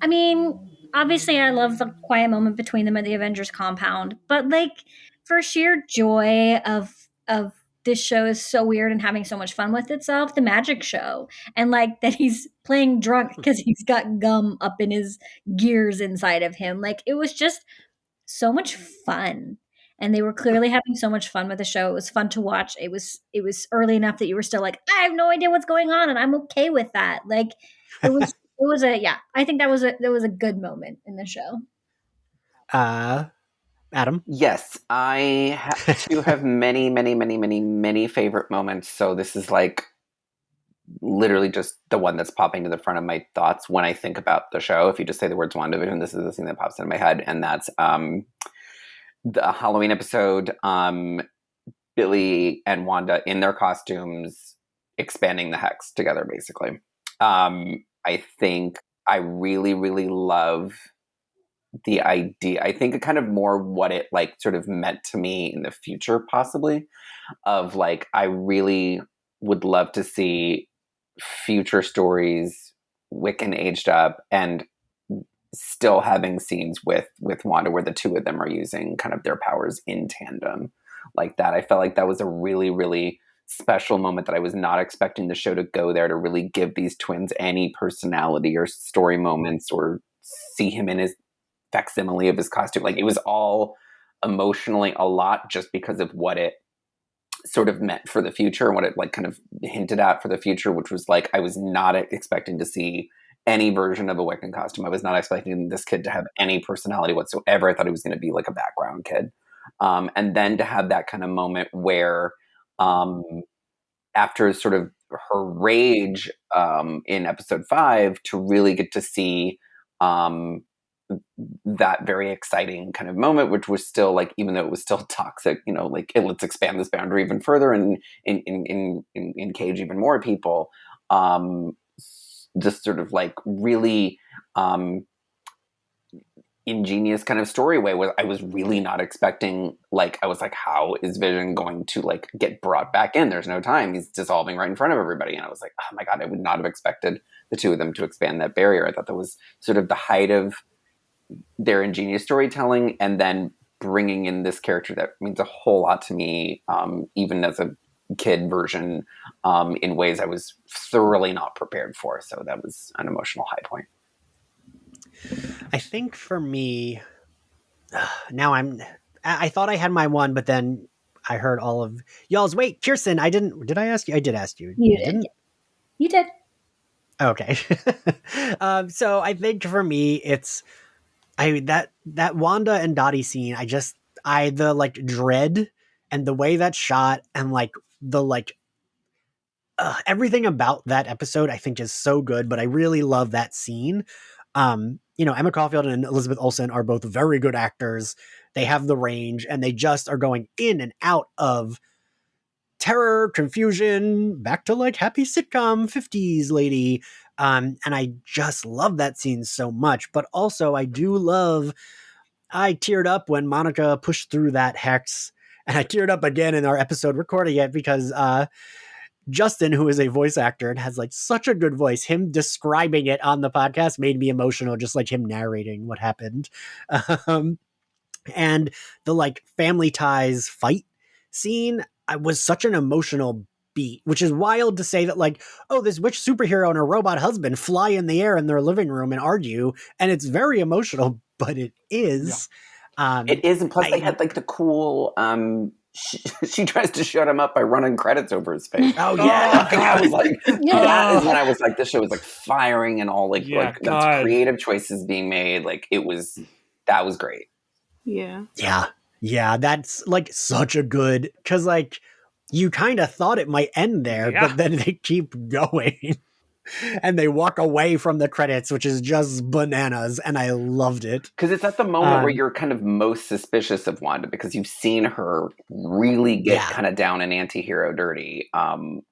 S4: I mean, obviously I love the quiet moment between them at the Avengers compound, but like for sheer joy of this show is so weird and having so much fun with itself, the magic show, and like that he's playing drunk because he's got gum up in his gears inside of him. Like it was just so much fun. And they were clearly having so much fun with the show. It was fun to watch. It was early enough that you were still like, I have no idea what's going on, and I'm okay with that. Like it was I think that was a good moment in the show.
S1: Adam?
S2: Yes, I have many favorite moments. So this is like literally just the one that's popping to the front of my thoughts when I think about the show. If you just say the words WandaVision, this is the thing that pops into my head, and that's the Halloween episode. Billy and Wanda in their costumes expanding the hex together, basically. I think I really love the idea. I think it kind of more what it like sort of meant to me in the future, possibly, of like, I really would love to see future stories, Wiccan aged up, and still having scenes with Wanda where the two of them are using kind of their powers in tandem like that. I felt like that was a really special moment that I was not expecting the show to go there, to really give these twins any personality or story moments, or see him in his facsimile of his costume. Like it was all emotionally a lot, just because of what it sort of meant for the future and what it like kind of hinted at for the future, which was like, I was not expecting to see any version of a Wiccan costume. I was not expecting this kid to have any personality whatsoever. I thought he was going to be like a background kid. And then to have that kind of moment where after sort of her rage in episode 5, to really get to see that very exciting kind of moment, which was still like, even though it was still toxic, you know, like let's expand this boundary even further and engage even more people. Just sort of like really ingenious kind of story way, where I was really not expecting, like, I was like, how is Vision going to like get brought back in? There's no time. He's dissolving right in front of everybody. And I was like, oh my God, I would not have expected the two of them to expand that barrier. I thought that was sort of the height of their ingenious storytelling, and then bringing in this character that means a whole lot to me, even as a kid version, in ways I was thoroughly not prepared for. So that was an emotional high point.
S1: I think for me, now I thought I had my one, but then I heard all of y'all's. Wait, Kiersten, did I ask you? I did ask you.
S4: You did. You did.
S1: Okay. So I think for me, it's that Wanda and Dottie scene. The like dread and the way that's shot, and like the like everything about that episode I think is so good. But I really love that scene. You know, Emma Caulfield and Elizabeth Olsen are both very good actors. They have the range, and they just are going in and out of terror, confusion, back to like happy sitcom 50s lady. And I just love that scene so much. But also I teared up when Monica pushed through that hex, and I teared up again in our episode recording it because Justin, who is a voice actor and has like such a good voice, him describing it on the podcast made me emotional, just like him narrating what happened. And the like family ties fight scene, I was such an emotional beat, which is wild to say that like, oh, this witch superhero and her robot husband fly in the air in their living room and argue, and it's very emotional, but it is. Yeah.
S2: It is, and plus they had like the cool. She tries to shut him up by running credits over his face.
S1: Oh yeah,
S2: I was like, that is when I was like, this show was like firing and all like that's creative choices being made. Like that was great.
S3: Yeah,
S1: that's like such a good, because like you kind of thought it might end there, but then they keep going. and they walk away from the credits, which is just bananas, and I loved it.
S2: Because it's at the moment where you're kind of most suspicious of Wanda, because you've seen her really get kind of down and anti-hero dirty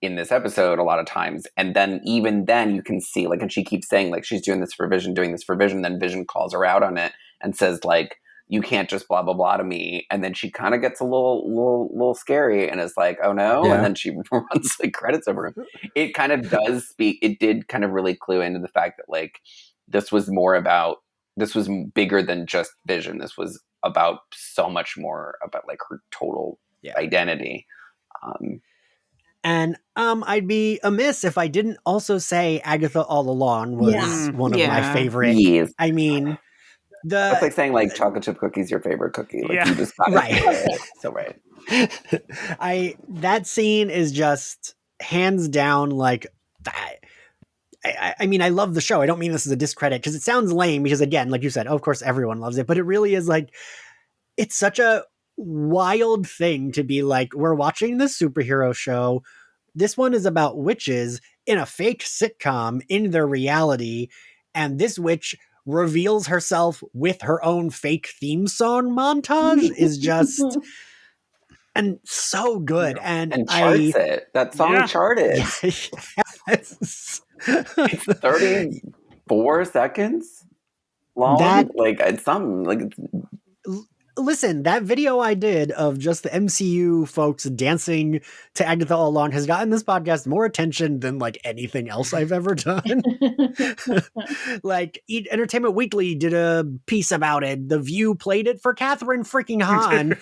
S2: in this episode a lot of times. And then even then you can see, like, and she keeps saying, like, she's doing this for Vision. Then Vision calls her out on it and says, like, you can't just blah, blah, blah to me. And then she kind of gets a little scary and is like, oh no. Yeah. And then she runs like credits over him. It kind of does speak. It did kind of really clue into the fact that, like, this was bigger than just Vision. This was about so much more about, like, her total identity.
S1: And I'd be amiss if I didn't also say Agatha All Along was one of my favorite.
S2: Yes.
S1: I mean,
S2: it's like saying, like, chocolate chip cookies your favorite cookie. Like, you just got
S1: it.
S2: So right.
S1: That scene is just hands down, like, I mean, I love the show. I don't mean this as a discredit, because it sounds lame, because again, like you said, of course everyone loves it, but it really is, like, it's such a wild thing to be like, we're watching this superhero show. This one is about witches in a fake sitcom in their reality, and this witch reveals herself with her own fake theme song montage is just and so good. And
S2: charts it. That song charted.
S1: Yes.
S2: It's 34 seconds long. Like, it's something like.
S1: Listen, that video I did of just the MCU folks dancing to Agatha All Along has gotten this podcast more attention than, like, anything else I've ever done. Like, Entertainment Weekly did a piece about it. The View played it for Catherine freaking Hahn.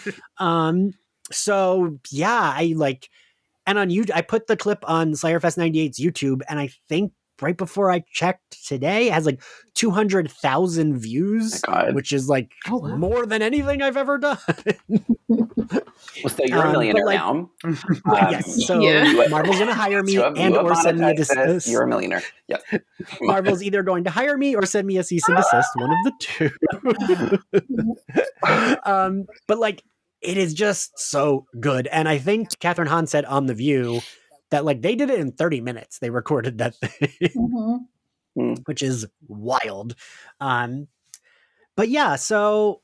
S1: So yeah, and on YouTube, I put the clip on Slayerfest 98's YouTube, and I think right before I checked today, it has like 200,000 views, which is like more than anything I've ever done.
S2: So you're a millionaire now.
S1: Yes. So Marvel's going to hire me or send me a desist.
S2: You're a millionaire. Yes.
S1: Marvel's either going to hire me or send me a cease and desist, one of the two. But like, it is just so good. And I think Catherine Hahn said on The View that, like, they did it in 30 minutes. They recorded that thing, which is wild. But yeah, so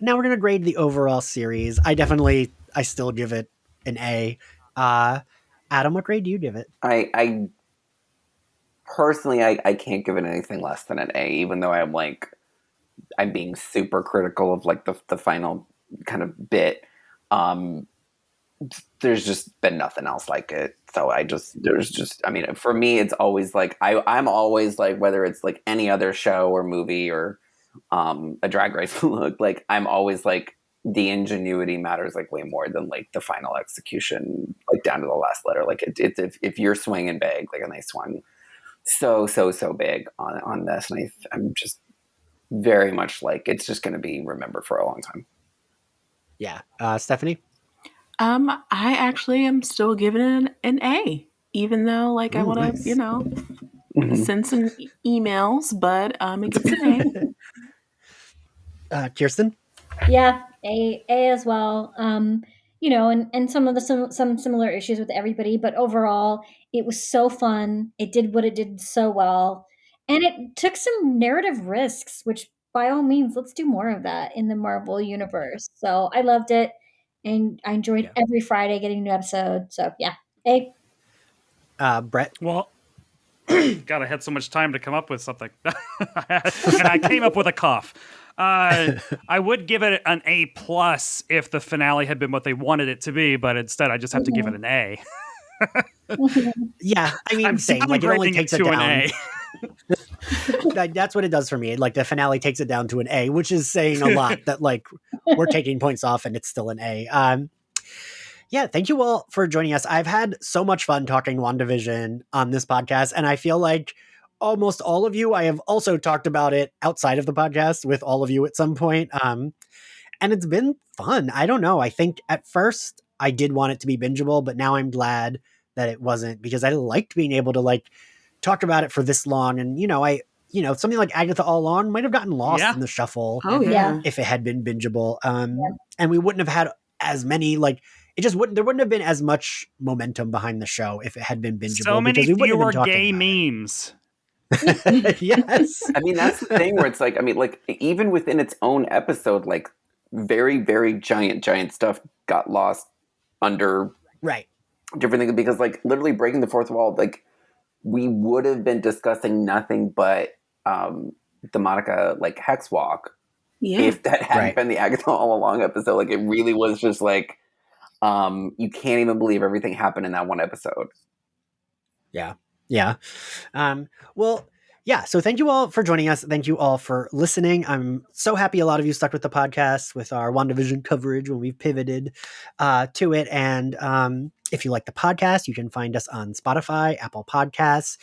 S1: now we're going to grade the overall series. I still give it an A. Adam, what grade do you give it?
S2: I personally, I can't give it anything less than an A, even though I'm being super critical of, like, the final kind of bit. There's just been nothing else like it. So I mean, for me, it's always like, I'm always like, whether it's like any other show or movie or a Drag Race look, like, I'm always like, the ingenuity matters like way more than like the final execution, like down to the last letter. Like, if you're swinging big, like, and they swung so big on this, and I'm just very much like, it's just going to be remembered for a long time.
S1: Yeah. Stephanie?
S3: I actually am still giving it an A, even though, like, I want to, send some emails, but it gets an
S1: A. Kiersten?
S4: Yeah, A as well. And some of some similar issues with everybody, but overall, it was so fun. It did what it did so well, and it took some narrative risks, which, by all means, let's do more of that in the Marvel universe. So I loved it, and I enjoyed every Friday getting a new episode. So yeah, A.
S1: Brett?
S5: Well, God, I had so much time to come up with something, and I came up with a cough. I would give it an A+ if the finale had been what they wanted it to be, but instead I just have to give it an A.
S1: Yeah, I mean, same. Like, it only takes it down. An A. That's what it does for me. Like, the finale takes it down to an A, which is saying a lot. That, like, we're taking points off and it's still an A. Yeah, thank you all for joining us. I've had so much fun talking WandaVision on this podcast, and I feel like almost all of you, I have also talked about it outside of the podcast with all of you at some point. And it's been fun. I don't know. I think at first I did want it to be bingeable, but now I'm glad that it wasn't, because I liked being able to, like, talk about it for this long. And, something like Agatha All Along might have gotten lost in the shuffle
S3: if
S1: it had been bingeable. And we wouldn't have had as many, like, it just wouldn't, there wouldn't have been as much momentum behind the show if it had been bingeable.
S5: So many
S1: because we wouldn't
S5: fewer
S1: have been talking
S5: gay
S1: about
S5: memes.
S1: it. Yes.
S2: I mean, that's the thing where it's like, I mean, like, even within its own episode, like, very, very giant stuff got lost under
S1: Right.
S2: different things, because, like, literally breaking the fourth wall, like, we would have been discussing nothing but the Monica, like, hex walk if that hadn't been the Agatha All Along episode. Like, it really was just like, you can't even believe everything happened in that one episode.
S1: Yeah. Well, yeah. So thank you all for joining us. Thank you all for listening. I'm so happy a lot of you stuck with the podcast with our WandaVision coverage when we've pivoted to it. And if you like the podcast, you can find us on Spotify, Apple Podcasts,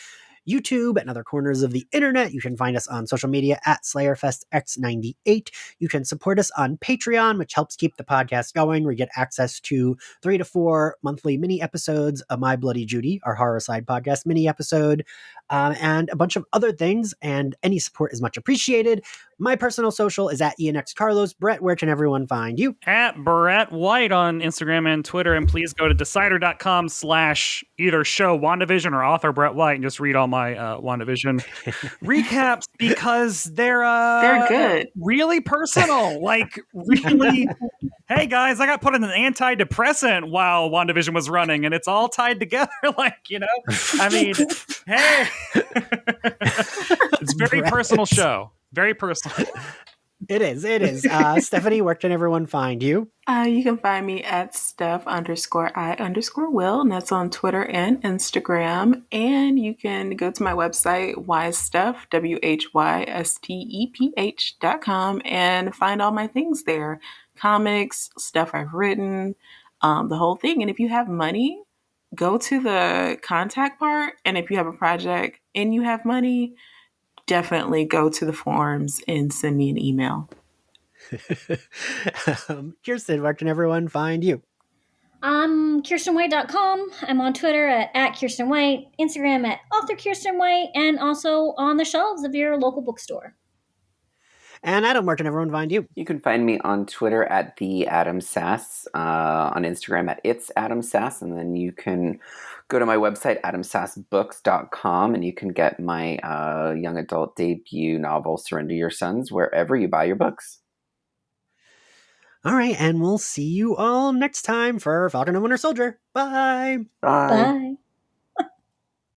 S1: YouTube, and other corners of the internet. You can find us on social media at SlayerFestX98. You can support us on Patreon, which helps keep the podcast going. We get access to 3 to 4 monthly mini episodes of My Bloody Judy, our horror side podcast mini episode, and a bunch of other things. And any support is much appreciated. My personal social is at ENXCarlos. Brett, where can everyone find you?
S5: At Brett White on Instagram and Twitter. And please go to decider.com/either show WandaVision or author Brett White and just read all my WandaVision recaps, because they're
S3: good.
S5: Really personal. Like, really, hey guys, I got put in an antidepressant while WandaVision was running, and it's all tied together. Like, you know, I mean, hey, it's a very personal show. Very personal.
S1: It is. Stephanie, where can everyone find you?
S3: You can find me at Steph_I_Will, and that's on Twitter and Instagram. And you can go to my website, whysteph, WHYSTEPH.com, and find all my things there. Comics, stuff I've written, the whole thing. And if you have money, go to the contact part. And if you have a project and you have money, definitely go to the forums and send me an email.
S1: Kiersten, where can everyone find you?
S4: KirstenWhite.com. I'm on Twitter at Kiersten White, Instagram at author Kiersten White, and also on the shelves of your local bookstore.
S1: And Adam, where can everyone find you?
S2: You can find me on Twitter at the Adam Sass, on Instagram at It's Adam Sass, and then you can go to my website, adamsassbooks.com, and you can get my young adult debut novel, Surrender Your Sons, wherever you buy your books.
S1: All right, and we'll see you all next time for Falcon and Winter Soldier. Bye.
S2: Bye.
S4: Bye.